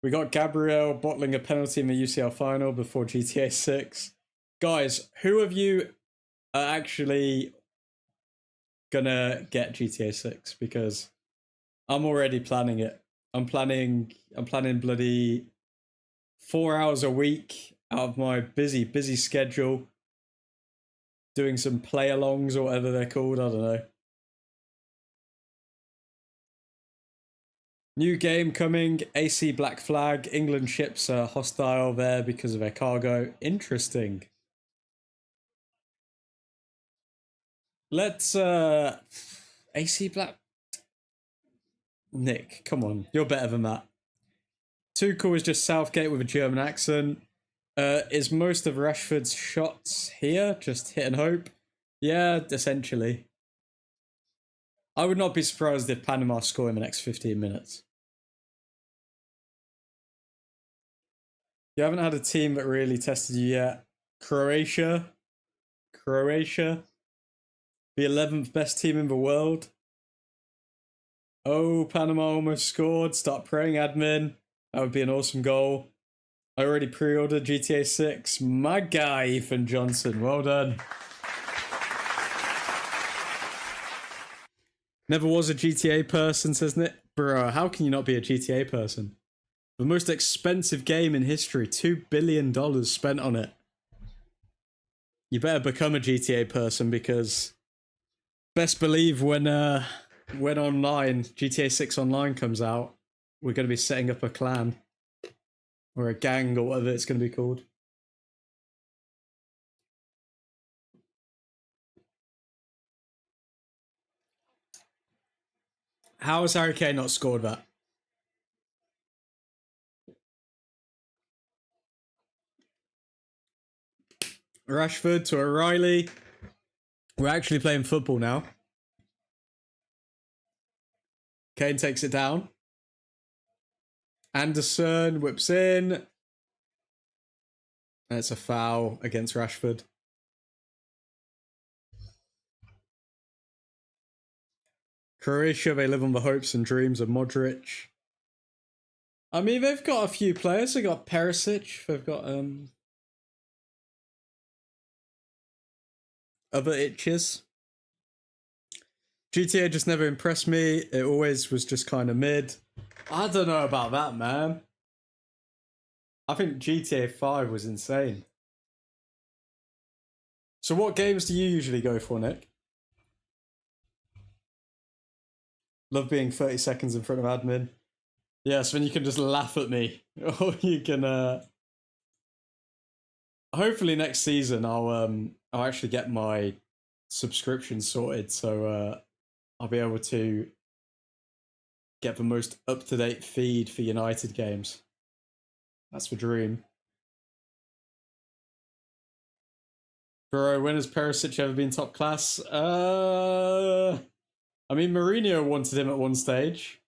A: We got Gabriel bottling a penalty in the UCL final before GTA 6. Guys, who of you are actually gonna get GTA 6? Because I'm already planning it. I'm planning bloody 4 hours a week out of my busy schedule, doing some play-alongs or whatever they're called. I don't know. New game coming, AC Black Flag. England ships are hostile there because of their cargo. Interesting. Let's AC Black. Nick, come on, you're better than that. Tuchel is just Southgate with a German accent. Is most of Rashford's shots here just hit and hope? Yeah, essentially. I would not be surprised if Panama score in the next 15 minutes. You haven't had a team that really tested you yet. Croatia. The 11th best team in the world. Oh, Panama almost scored. Start praying, admin. That would be an awesome goal. I already pre-ordered GTA 6. My guy, Ethan Johnson. Well done. Never was a GTA person, says Nick. Bro, how can you not be a GTA person? The most expensive game in history. $2 billion spent on it. You better become a GTA person because best believe when online, GTA 6 Online comes out, we're going to be setting up a clan. Or a gang, or whatever it's going to be called. How has Harry Kane not scored that? Rashford to O'Reilly. We're actually playing football now. Kane takes it down. Anderson whips in. And it's a foul against Rashford. Croatia, they live on the hopes and dreams of Modric. I mean, they've got a few players. They've got Perisic. They've got other itches. GTA just never impressed me. It always was just kind of mid. I don't know about that, man. I think GTA 5 was insane. So what games do you usually go for, Nick? Love being 30 seconds in front of admin. Yes, then you can just laugh at me. Or you can hopefully next season I'll actually get my subscription sorted, so I'll be able to get the most up-to-date feed for United games. That's the dream. Bro, when has Perisic ever been top class? I mean, Mourinho wanted him at one stage.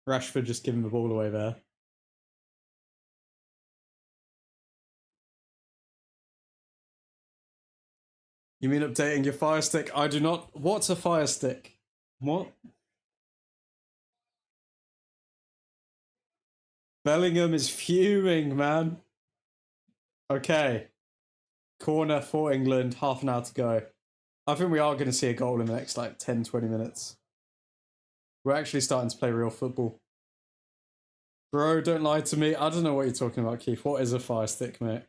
A: Rashford just giving the ball away there. You mean updating your Fire Stick? I do not. What's a Fire Stick? What? Bellingham is fuming, man. Okay. Corner for England, half an hour to go. I think we are going to see a goal in the next like 10, 20 minutes. We're actually starting to play real football. Bro, don't lie to me. I don't know what you're talking about, Keith. What is a Fire Stick, mate?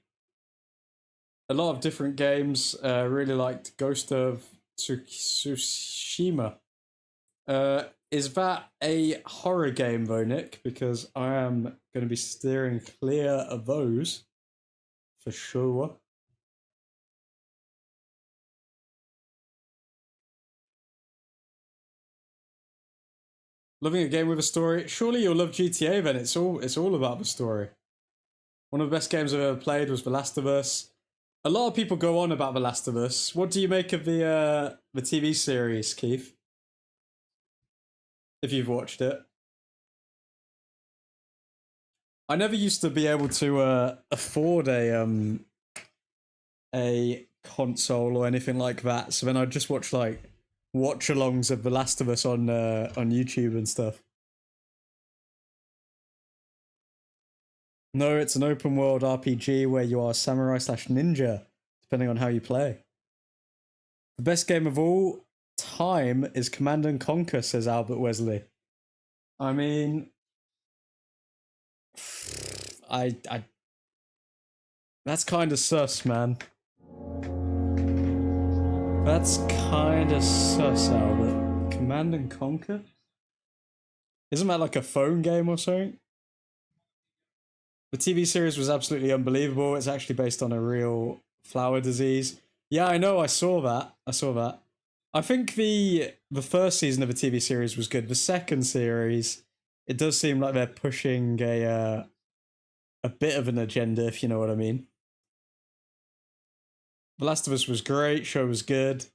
A: A lot of different games. Really liked Ghost of Tsushima. Is that a horror game, though, Nick? Because I am going to be steering clear of those. For sure. Loving a game with a story. Surely you'll love GTA then. It's all about the story. One of the best games I've ever played was The Last of Us. A lot of people go on about The Last of Us. What do you make of the TV series, Keith? If you've watched it. I never used to be able to afford a console or anything like that. So then I'd just watch like watch-alongs of The Last of Us on YouTube and stuff. No, it's an open world RPG where you are samurai slash ninja, depending on how you play. The best game of all time is Command and Conquer, says Albert Wesley. I mean, I that's kind of sus, man. That's kind of sus, Albert. Command and Conquer? Isn't that like a phone game or something? The TV series was absolutely unbelievable. It's actually based on a real flower disease. Yeah, I know. I saw that. I think the first season of the TV series was good. The second series, it does seem like they're pushing a bit of an agenda, if you know what I mean. The Last of Us was great. Show was good.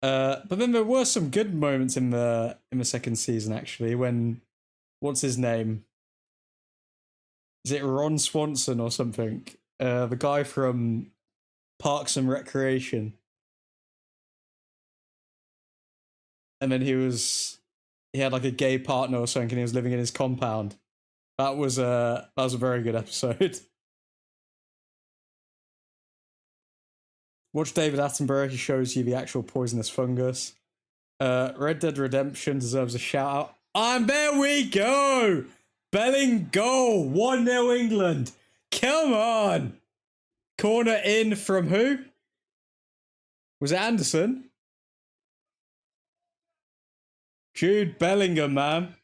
A: But then there were some good moments in the second season actually. When what's his name? Is it Ron Swanson or something? The guy from Parks and Recreation. And then he had like a gay partner or something, and he was living in his compound. That was a very good episode. Watch David Attenborough. He shows you the actual poisonous fungus. Red Dead Redemption deserves a shout out. And there we go! Belling goal! 1-0 England. Come on! Corner in from who? Was it Anderson? Jude Bellingham, man.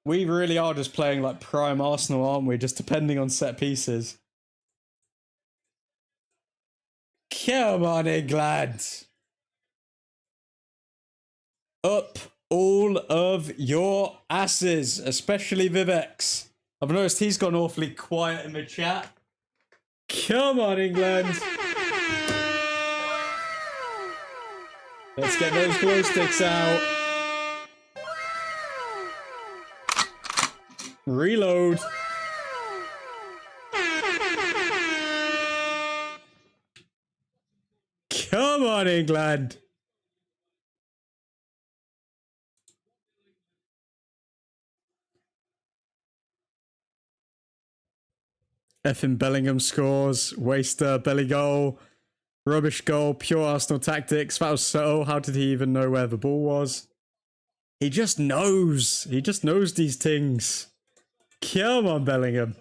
A: We really are just playing like prime Arsenal, aren't we? Just depending on set pieces. Come on, England. Up all of your asses, especially Vivex. I've noticed he's gone awfully quiet in the chat. Come on, England. Let's get those glow sticks out. Reload. Come on, England. Effing Bellingham scores. Waster, belly goal. Rubbish goal. Pure Arsenal tactics. That was so. How did he even know where the ball was? He just knows. He just knows these things. Come on, Bellingham.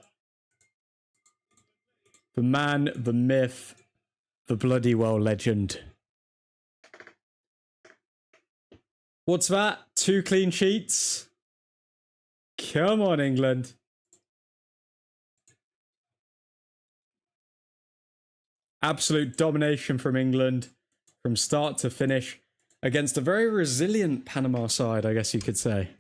A: The man, the myth, the bloody well legend. What's that? 2 clean sheets? Come on, England. Absolute domination from England from start to finish against a very resilient Panama side, I guess you could say.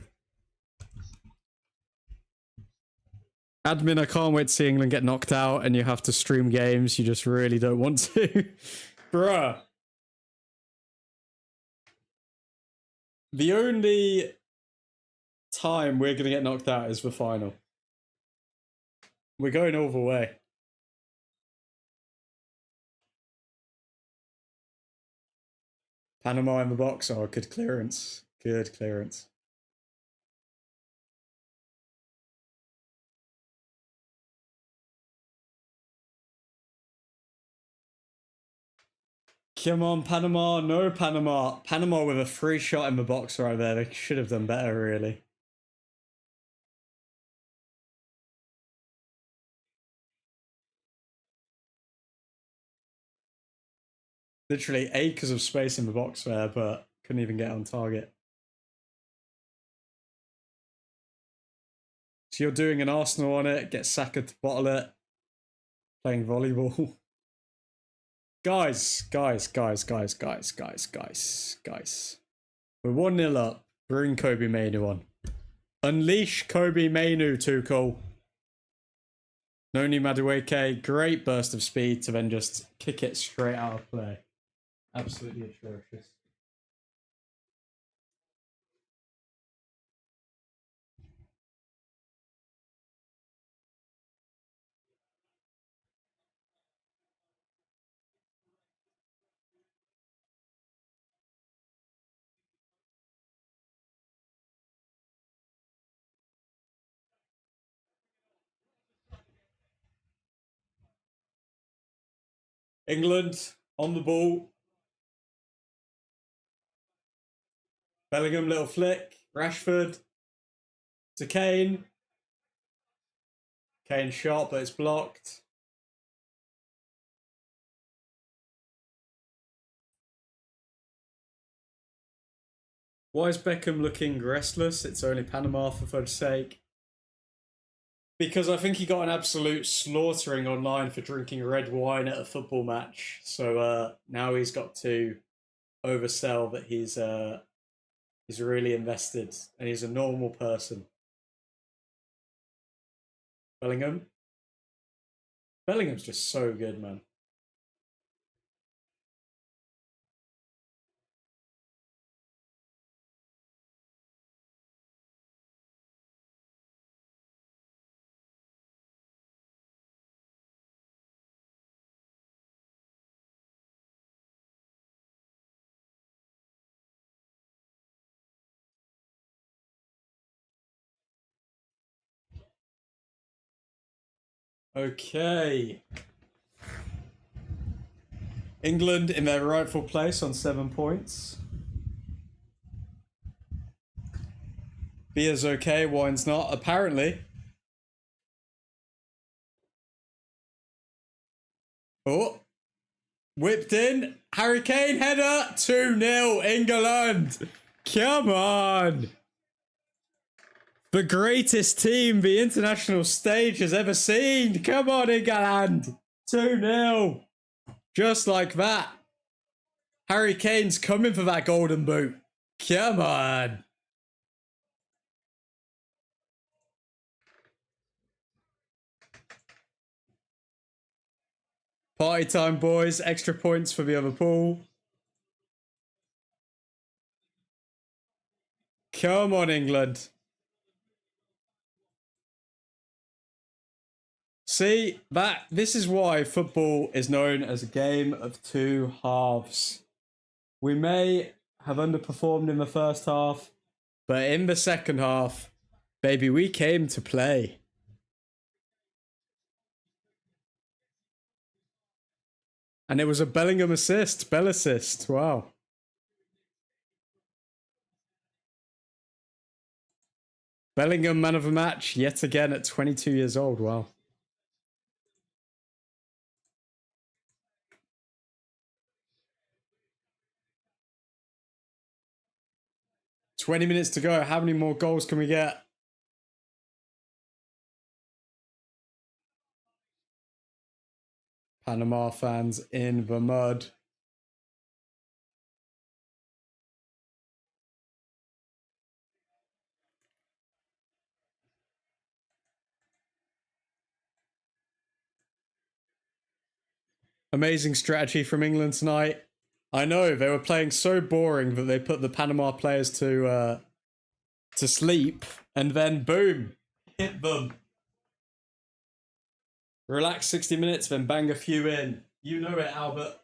A: Admin, I can't wait to see England get knocked out and you have to stream games you just really don't want to. Bruh. The only time we're going to get knocked out is the final. We're going all the way. Panama in the box. Oh, good clearance. Good clearance. Come on, Panama. No, Panama. Panama with a free shot in the box right there. They should have done better, really. Literally acres of space in the box there, but couldn't even get on target. So you're doing an Arsenal on it, get Saka to bottle it, playing volleyball. Guys. We're 1-0 up. Bring Kobe Mainu on. Unleash Kobe Mainu, Tuchel. Noni Madueke, great burst of speed to then just kick it straight out of play. Absolutely atrocious. England on the ball. Bellingham, little flick. Rashford to Kane. Kane shot, but it's blocked. Why is Beckham looking restless? It's only Panama, for fudge's sake. Because I think he got an absolute slaughtering online for drinking red wine at a football match. So now he's got to oversell that he's really invested and he's a normal person. Bellingham. Bellingham's just so good, man. Okay. England in their rightful place on 7 points. Beer's okay, wine's not, apparently. Oh. Whipped in. Harry Kane header. 2-0 England. Come on. The greatest team the international stage has ever seen. Come on, England. 2-0. Just like that. Harry Kane's coming for that golden boot. Come on. Party time, boys. Extra points for the other pool. Come on, England. See, this is why football is known as a game of two halves. We may have underperformed in the first half, but in the second half, baby, we came to play. And it was a Bellingham assist, Bell assist. Wow. Bellingham man of the match yet again at 22 years old. Wow. "20 minutes to go. How many more goals can we get?" Panama fans in the mud. Amazing strategy from England tonight. I know, they were playing so boring that they put the Panama players to sleep, and then boom, hit them. Relax 60 minutes, then bang a few in. You know it, Albert.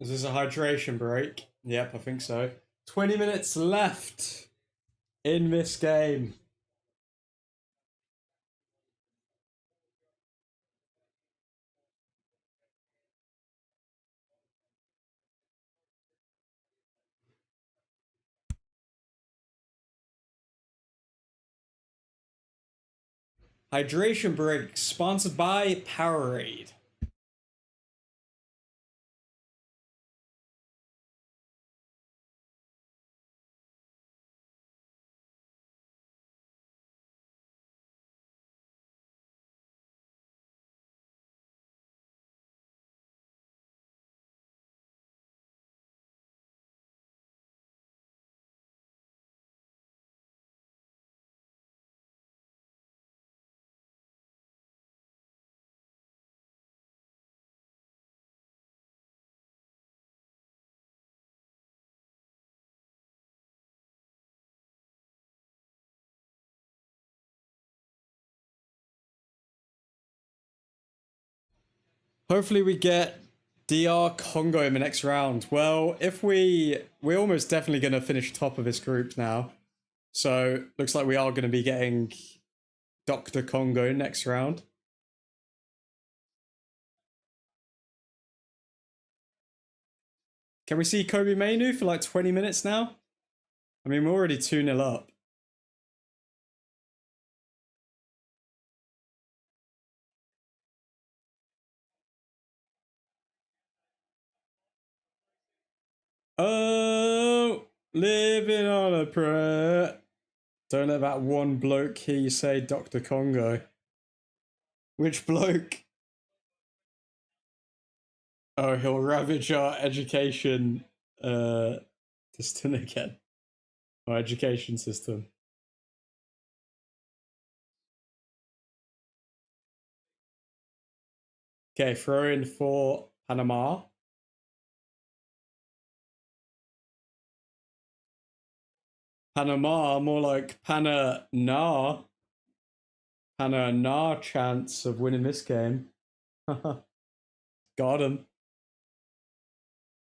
A: Is this a hydration break? Yep, I think so. 20 minutes left in this game. Hydration break sponsored by Powerade. Hopefully we get DR Congo in the next round. Well, if we're almost definitely going to finish top of this group now. So looks like we are going to be getting Dr. Congo next round. Can we see Kobe Mainu for like 20 minutes now? I mean, we're already 2-0 up. Oh, living on a prayer. Don't let that one bloke hear you say Dr. Congo. Which bloke? Oh, he'll ravage our education system again. Our education system. Okay, throw in for Panama. Panama, more like Pana-na. Pana-na chance of winning this game. Got him.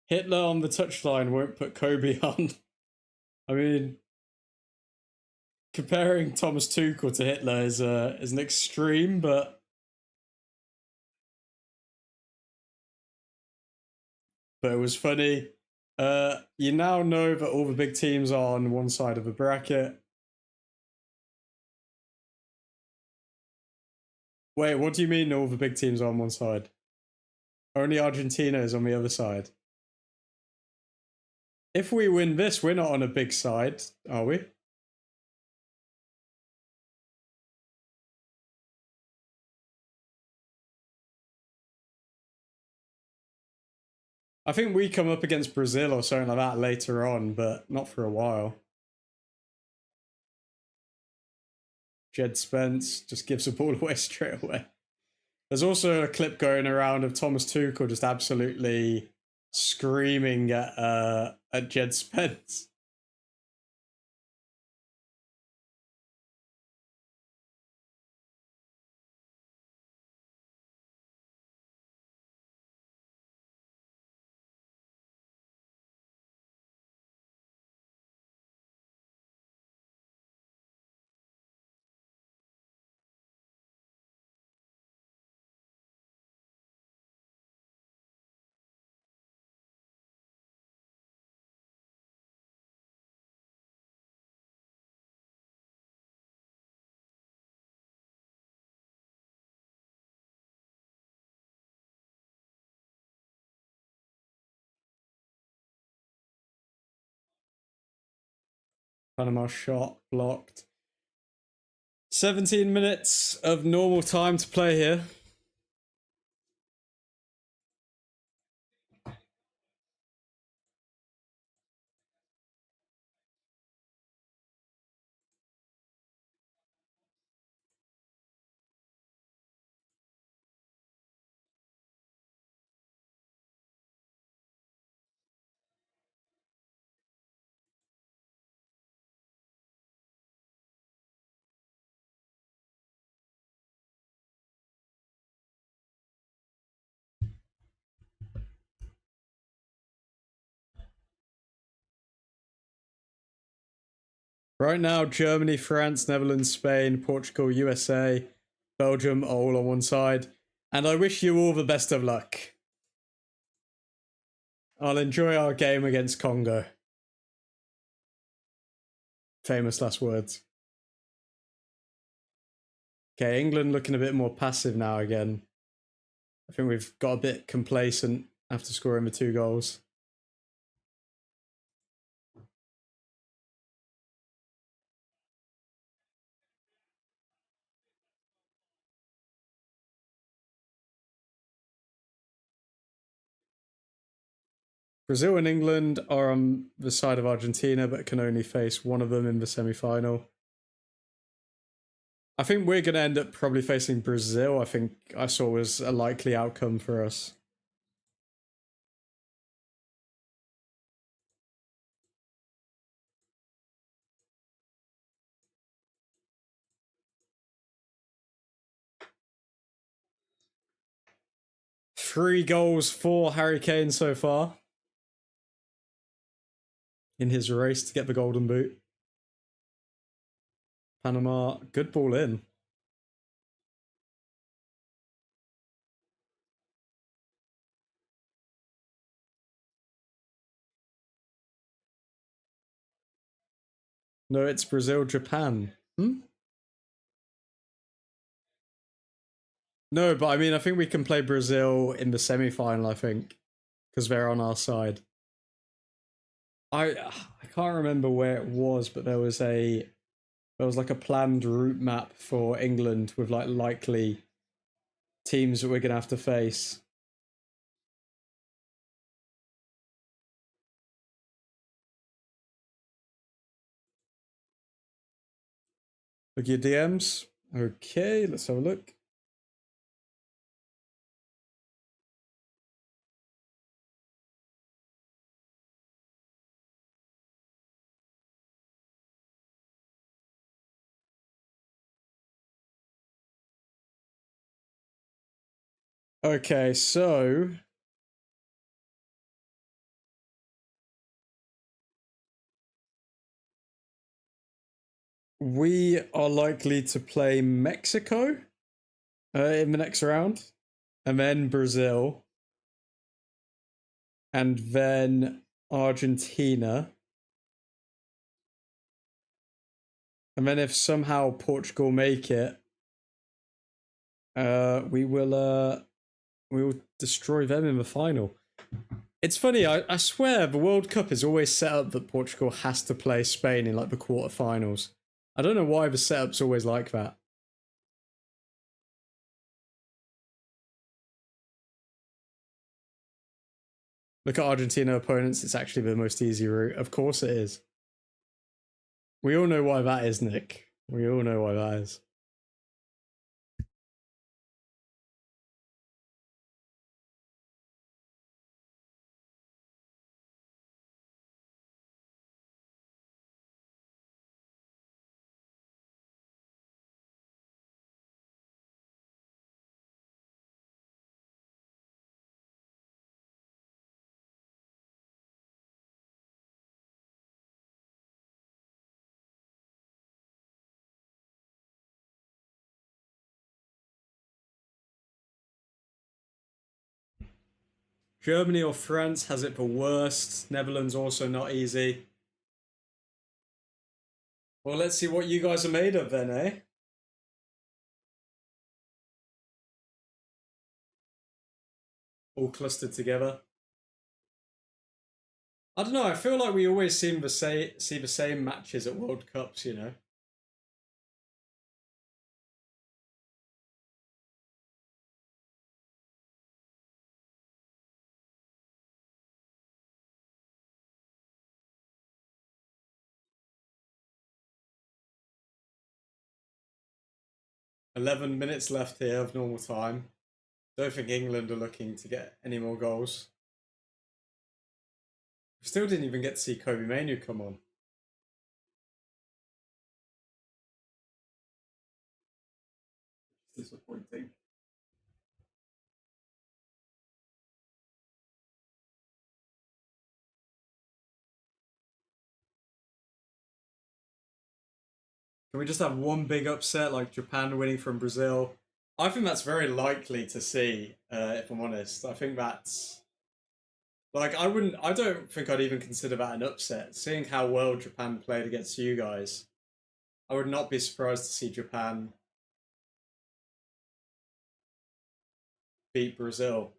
A: Hitler on the touchline won't put Kobe on. I mean, comparing Thomas Tuchel to Hitler is an extreme, but it was funny. You now know that all the big teams are on one side of the bracket. Wait, what do you mean all the big teams are on one side? Only Argentina is on the other side. If we win this, we're not on a big side, are we? I think we come up against Brazil or something like that later on, but not for a while. Jed Spence just gives the ball away straight away. There's also a clip going around of Thomas Tuchel just absolutely screaming at Jed Spence. Panama shot blocked. 17 minutes of normal time to play here. Right now, Germany, France, Netherlands, Spain, Portugal, USA, Belgium are all on one side. And I wish you all the best of luck. I'll enjoy our game against Congo. Famous last words. Okay, England looking a bit more passive now again. I think we've got a bit complacent after scoring the 2 goals. Brazil and England are on the side of Argentina, but can only face one of them in the semi-final. I think we're going to end up probably facing Brazil. I think I saw was a likely outcome for us. 3 goals for Harry Kane so far in his race to get the golden boot. Panama, good ball in. No, it's Brazil, Japan. No, but I mean, I think we can play Brazil in the semi-final, I think, because they're on our side. I can't remember where it was, but there was like a planned route map for England with like likely teams that we're gonna have to face. Look at your DMs. Okay, let's have a look. Okay, so we are likely to play Mexico in the next round, and then Brazil, and then Argentina. And then if somehow Portugal make it, we will destroy them in the final. It's funny, I swear the World Cup is always set up that Portugal has to play Spain in like the quarterfinals. I don't know why the setup's always like that. Look at Argentina opponents, it's actually the most easy route. Of course it is. We all know why that is, Nick. We all know why that is. Germany or France has it the worst. Netherlands also not easy. Well, let's see what you guys are made of then, eh? All clustered together. I don't know, I feel like we always see the same matches at World Cups, you know? .11 minutes left here of normal time. Don't think England are looking to get any more goals. We still didn't even get to see Kobe Manu come on. Disappointing. Can we just have one big upset like Japan winning from Brazil? I think that's very likely to see, if I'm honest. I think that's like I don't think I'd even consider that an upset. Seeing how well Japan played against you guys, I would not be surprised to see Japan beat Brazil.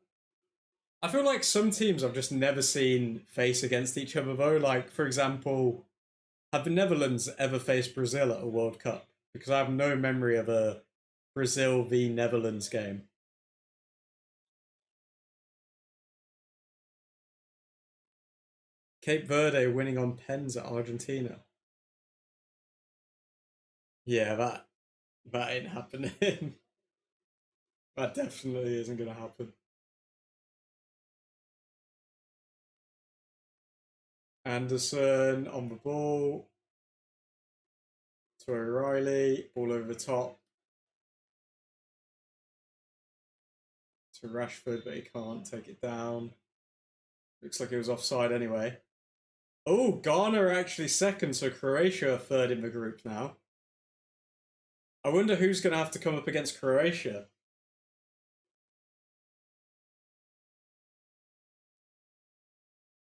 A: I feel like some teams I've just never seen face against each other though. Like, for example, have the Netherlands ever faced Brazil at a World Cup? Because I have no memory of a Brazil v Netherlands game. Cape Verde winning on pens at Argentina. Yeah, that ain't happening. That definitely isn't gonna happen. Anderson on the ball. To O'Reilly, ball over the top. to Rashford, but he can't take it down. Looks like it was offside anyway. Oh, Ghana are actually second, so Croatia are third in the group now. I wonder who's going to have to come up against Croatia.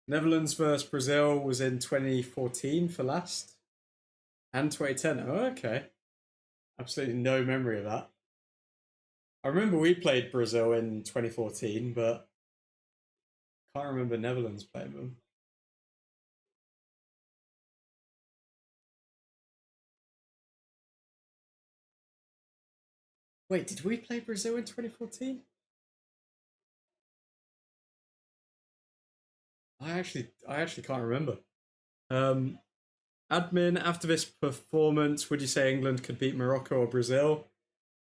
A: Netherlands versus Brazil was in 2014 for last. And 2010. Oh, okay. Absolutely no memory of that. I remember we played Brazil in 2014, but can't remember Netherlands playing them. Wait, did we play Brazil in 2014? I actually can't remember. Admin, after this performance, would you say England could beat Morocco or Brazil?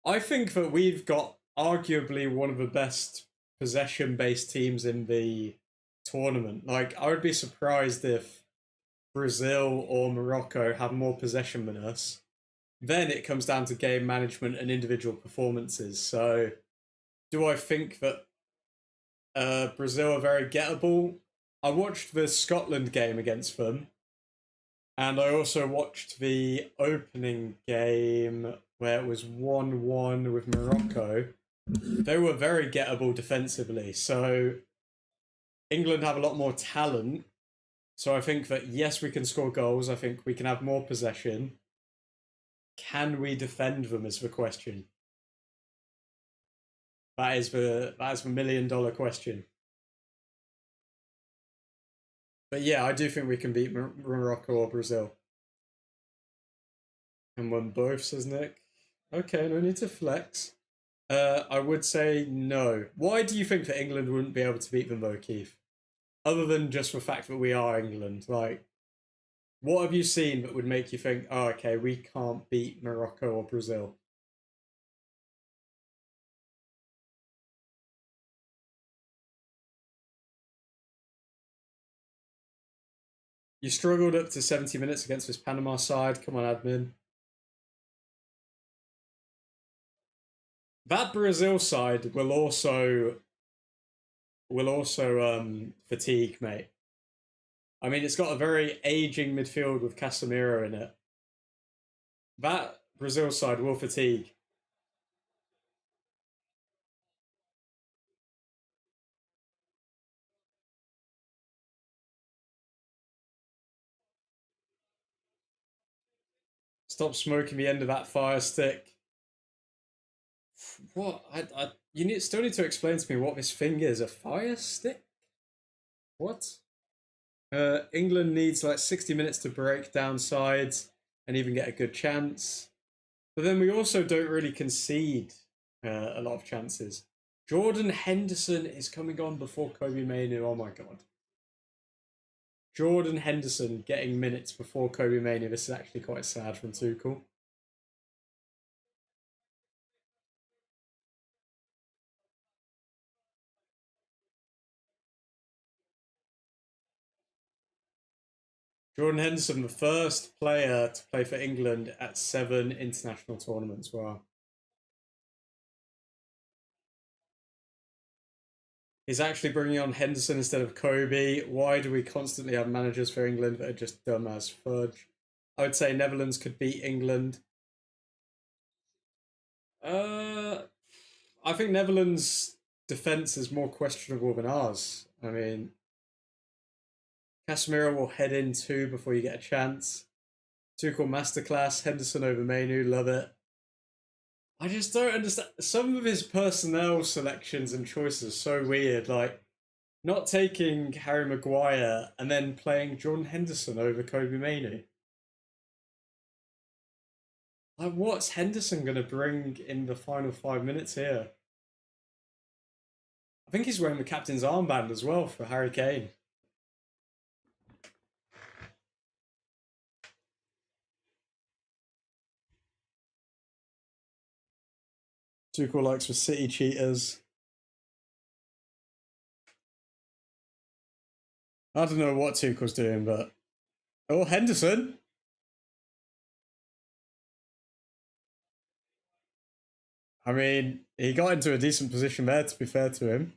A: I think that we've got arguably one of the best possession-based teams in the tournament. Like, I would be surprised if Brazil or Morocco have more possession than us. Then it comes down to game management and individual performances. So, do I think that Brazil are very gettable? I watched the Scotland game against them, and I also watched the opening game where it was 1-1 with Morocco. They were very gettable defensively. So England have a lot more talent. So I think that, yes, we can score goals. I think we can have more possession. Can we defend them is the question. That is the $1 million question. But yeah, I do think we can beat Morocco or Brazil. And won both, says Nick. Okay, no need to flex. I would say no. Why do you think that England wouldn't be able to beat them though, Keith? Other than just the fact that we are England, like, what have you seen that would make you think, oh, okay, we can't beat Morocco or Brazil? You struggled up to 70 minutes against this Panama side. Come on, admin. That Brazil side will also fatigue, mate. I mean, it's got a very aging midfield with Casemiro in it. That Brazil side will fatigue. Stop smoking the end of that fire stick. What? Still need to explain to me what this thing is. A fire stick? What? England needs like 60 minutes to break down sides and even get a good chance. But then we also don't really concede a lot of chances. Jordan Henderson is coming on before Kobe Mainoo. Oh my god. Jordan Henderson getting minutes before Kobe Mainoo. This is actually quite sad from Tuchel. Jordan Henderson, the first player to play for England at 7 international tournaments. Wow. He's actually bringing on Henderson instead of Kobe. Why do we constantly have managers for England that are just dumb as fudge? I would say Netherlands could beat England. Uh, I think Netherlands' defense is more questionable than ours. I mean, Casemiro will head in too before you get a chance. Tuchel masterclass, Henderson over Mainoo, love it. I just don't understand. Some of his personnel selections and choices are so weird. Like, not taking Harry Maguire and then playing Jordan Henderson over Kobe Mainoo. Like, what's Henderson going to bring in the final 5 minutes here? I think he's wearing the captain's armband as well for Harry Kane. Tuchel likes for City cheaters. I don't know what Tuchel's doing, but... Oh, Henderson! I mean, He got into a decent position there, to be fair to him.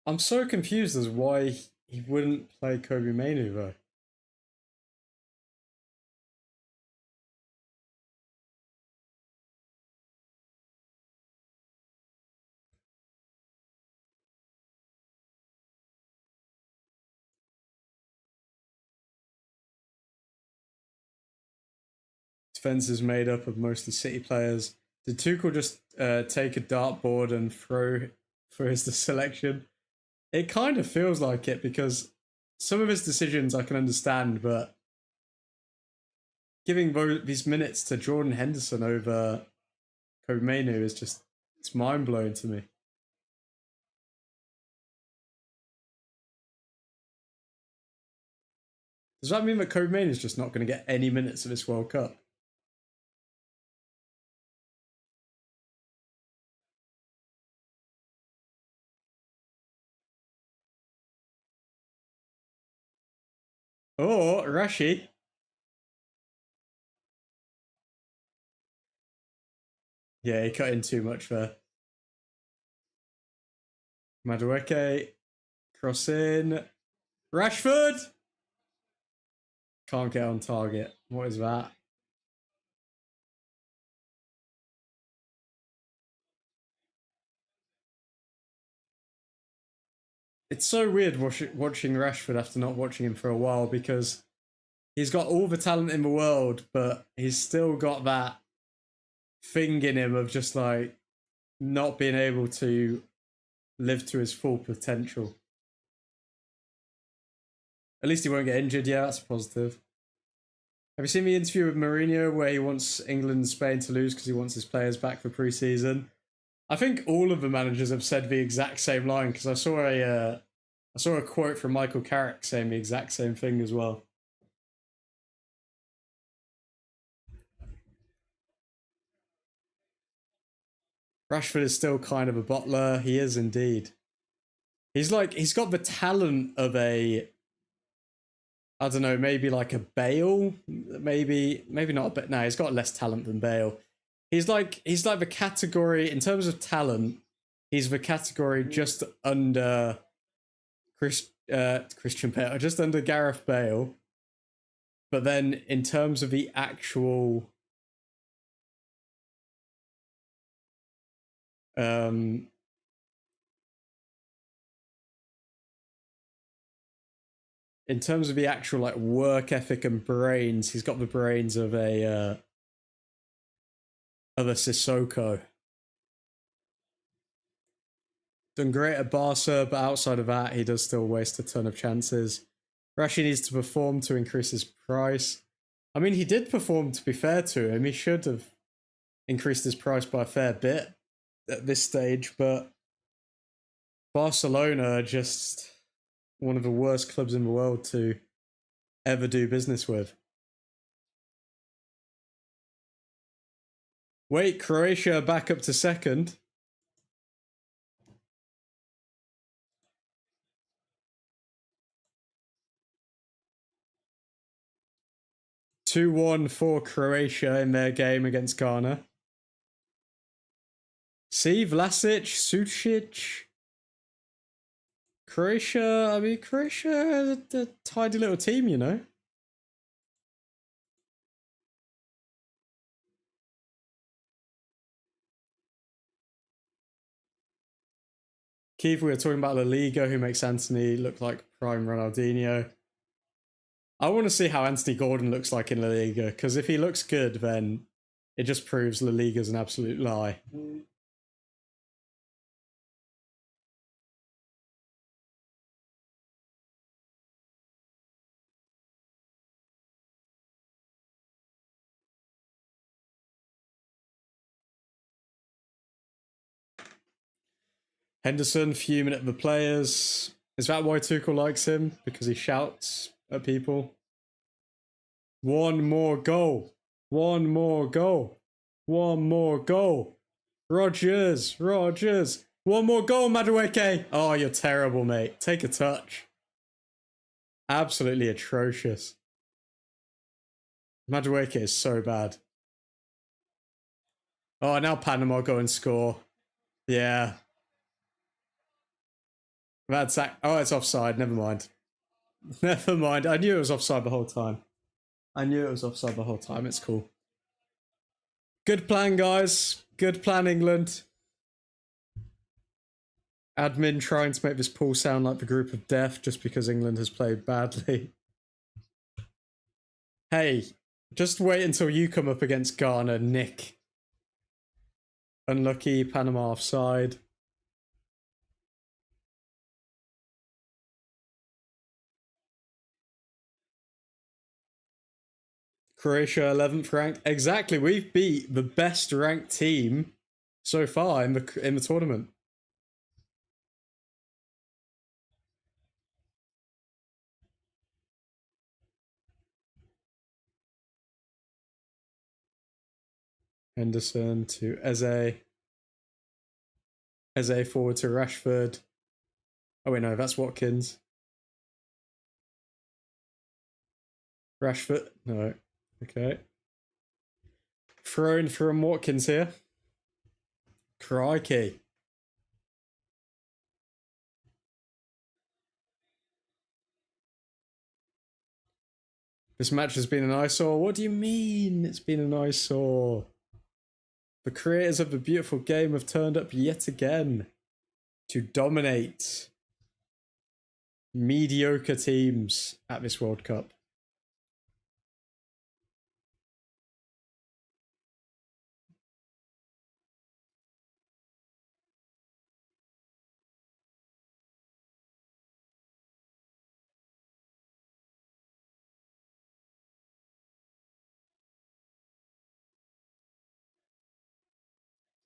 A: I'm so confused as why he wouldn't play Kobe Mainu though. Defense is made up of mostly City players. Did Tuchel just take a dartboard and throw for his selection? It kind of feels like it because some of his decisions I can understand, but giving these minutes to Jordan Henderson over Kobe Mainu is just, it's mind blowing to me. Does that mean that Kobe Mainu is just not going to get any minutes of this World Cup? Oh, Rashi. Yeah, he cut in too much there. Madueke, cross in. Rashford! Can't get on target. What is that? It's so weird watching Rashford after not watching him for a while because he's got all the talent in the world, but he's still got that thing in him of just like not being able to live to his full potential. At least he won't get injured. Yeah, that's positive. Have you seen the interview with Mourinho where he wants England and Spain to lose because he wants his players back for pre-season? I think all of the managers have said the exact same line because I saw a quote from Michael Carrick saying the exact same thing as well. Rashford is still kind of a bottler. He is indeed. He's got the talent of a, I don't know, maybe like a Bale, maybe not a bit. No, he's got less talent than Bale. He's like the category in terms of talent. He's the category just under Christian Bale, just under Gareth Bale. But then in terms of the actual in terms of the actual like work ethic and brains, he's got the brains of a Sissoko. Done great at Barca, but outside of that, he does still waste a ton of chances. Rashi needs to perform to increase his price. I mean, he did perform, to be fair to him. He should have increased his price by a fair bit at this stage, but Barcelona are just one of the worst clubs in the world to ever do business with. Wait, Croatia back up to second. (2-1) for Croatia in their game against Ghana. See, Vlasic, Sucic. Croatia, I mean, Croatia is a tidy little team, you know. Keith, we were talking about La Liga, who makes Anthony look like prime Ronaldinho. I want to see how Anthony Gordon looks like in La Liga, because if he looks good, then it just proves La Liga's an absolute lie. Henderson fuming at the players. Is that why Tuchel likes him? Because he shouts at people? One more goal. One more goal. One more goal. Rogers. One more goal, Madueke. Oh, you're terrible, mate. Take a touch. Absolutely atrocious. Madueke is so bad. Oh, now Panama go and score. Yeah. Bad sack. Oh, it's offside. Never mind. Never mind. I knew it was offside the whole time. It's cool. Good plan, guys. Good plan, England. Admin trying to make this pool sound like the group of death just because England has played badly. Hey, just wait until you come up against Ghana, Nick. Unlucky, Panama offside. Croatia 11th ranked. Exactly, we've beat the best ranked team so far in the tournament. Henderson to Eze. Eze forward to Rashford. Oh wait, no, that's Watkins. Rashford, no. Okay. Thrown from Watkins here. Crikey. This match has been an eyesore. What do you mean it's been an eyesore? The creators of the beautiful game have turned up yet again to dominate mediocre teams at this World Cup.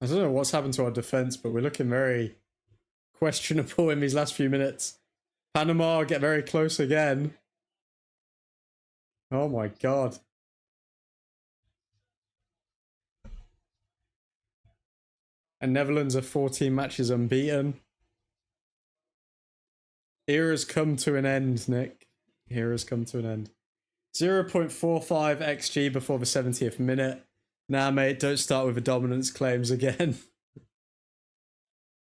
A: I don't know what's happened to our defense, but we're looking very questionable in these last few minutes. Panama get very close again. Oh my god. And Netherlands are 14 matches unbeaten. Era's come to an end, Nick. Era's come to an end. 0.45 XG before the 70th minute. Nah, mate, don't start with the dominance claims again.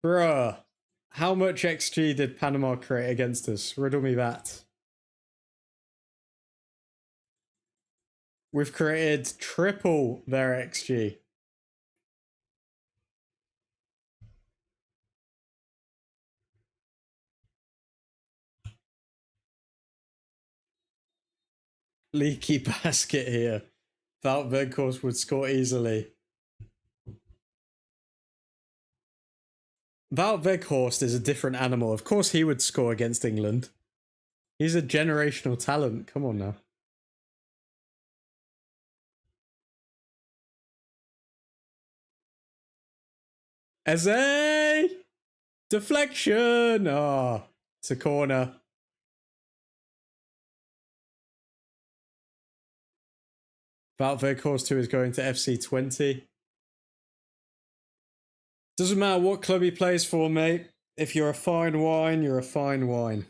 A: Bruh. How much XG did Panama create against us? Riddle me that. We've created triple their XG. Leaky basket here. Wout Weghorst would score easily. Wout Weghorst is a different animal. Of course he would score against England. He's a generational talent. Come on now. Eze! Deflection! Oh, it's a corner. Wout Weghorst 2 is going to FC 20. Doesn't matter what club he plays for, mate. If you're a fine wine, you're a fine wine.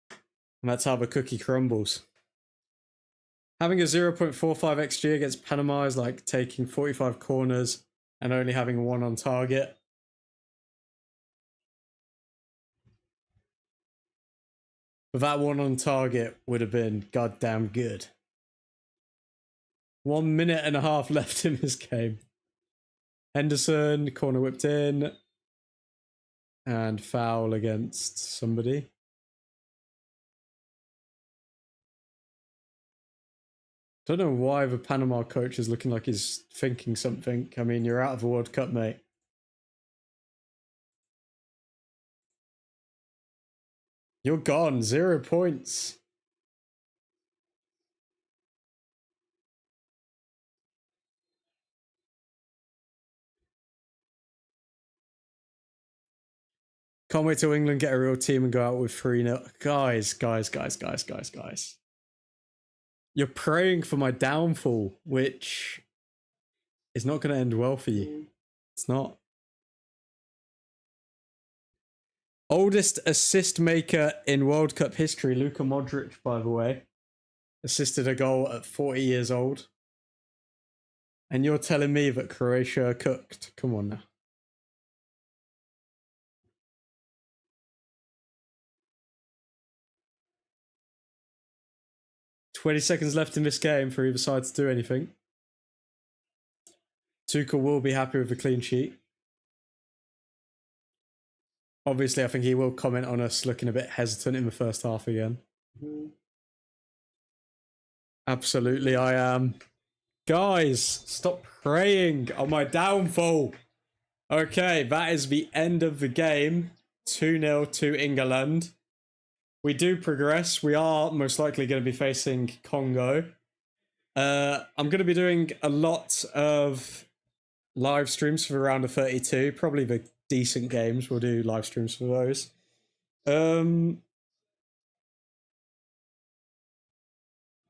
A: And that's how the cookie crumbles. Having a 0.45 XG against Panama is like taking 45 corners and only having one on target. But that one on target would have been goddamn good. 1 minute and a half left in this game. Henderson, corner whipped in. And foul against somebody. Don't know why the Panama coach is looking like he's thinking something. I mean, you're out of the World Cup, mate. You're gone. 0 points. Can't wait till England get a real team and go out with 3-0. Guys. You're praying for my downfall, which is not going to end well for you. It's not. Oldest assist maker in World Cup history, Luka Modric, by the way. Assisted a goal at 40 years old. And you're telling me that Croatia are cooked? Come on now. "20 seconds left in this game for either side to do anything. Tuchel will be happy with a clean sheet. Obviously, I think he will comment on us looking a bit hesitant in the first half again. Absolutely, I am. Guys, stop praying on my downfall. Okay, that is the end of the game. 2-0 to England. We do progress. We are most likely going to be facing Congo. I'm going to be doing a lot of live streams for the round of 32. Probably the decent games. We'll do live streams for those.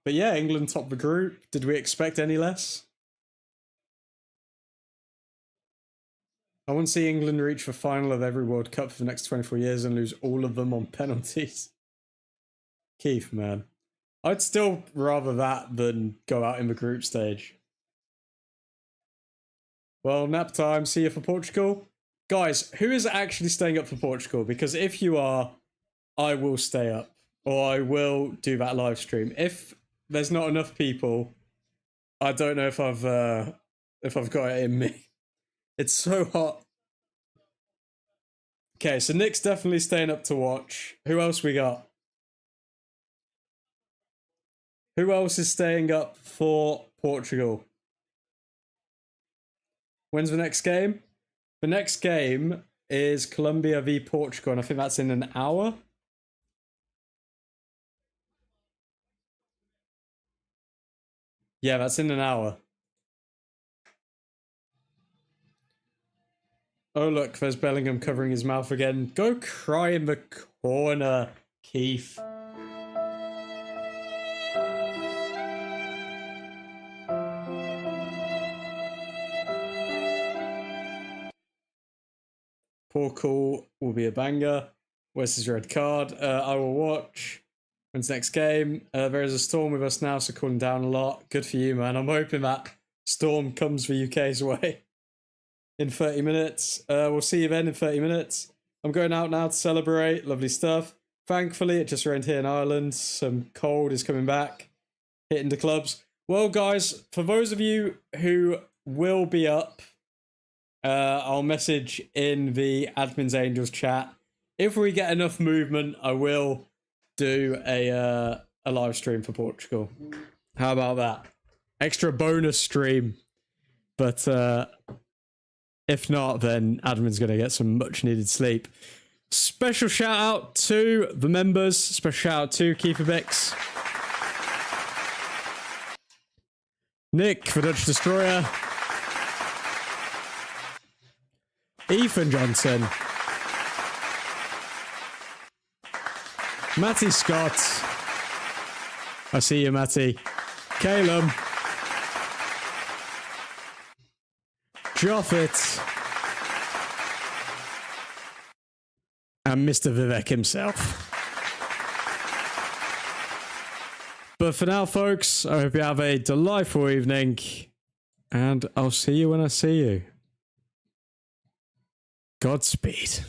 A: But yeah, England top the group. Did we expect any less? I want to see England reach the final of every World Cup for the next 24 years and lose all of them on penalties. Keith, man. I'd still rather that than go out in the group stage. Well, nap time. See you for Portugal. Guys, who is actually staying up for Portugal? Because if you are, I will stay up. Or I will do that live stream. If there's not enough people, I don't know if I've got it in me. It's so hot. Okay, so Nick's definitely staying up to watch. Who else we got? Who else is staying up for Portugal? When's the next game? The next game is Colombia v Portugal, and I think that's in an hour. Yeah, that's in an hour. Oh, look, there's Bellingham covering his mouth again. Go cry in the corner, Keith. Poor call will be a banger. Where's his red card? I will watch. When's next game? There is a storm with us now, so cooling down a lot. Good for you, man. I'm hoping that storm comes the UK's way in 30 minutes. We'll see you then in 30 minutes. I'm going out now to celebrate. Lovely stuff. Thankfully, it just rained here in Ireland. Some cold is coming back, hitting the clubs. Well, guys, for those of you who will be up, I'll message in the Admin's Angels chat. If we get enough movement, I will do a live stream for Portugal. How about that? Extra bonus stream. But if not, then Admin's going to get some much needed sleep. Special shout out to the members. Special shout out to Keeper Bix, Nick, the Dutch Destroyer, Ethan Johnson, Matty Scott, I see you, Matty, Caleb, Joffit, and Mr. Vivek himself. But for now, folks, I hope you have a delightful evening, and I'll see you when I see you. Godspeed.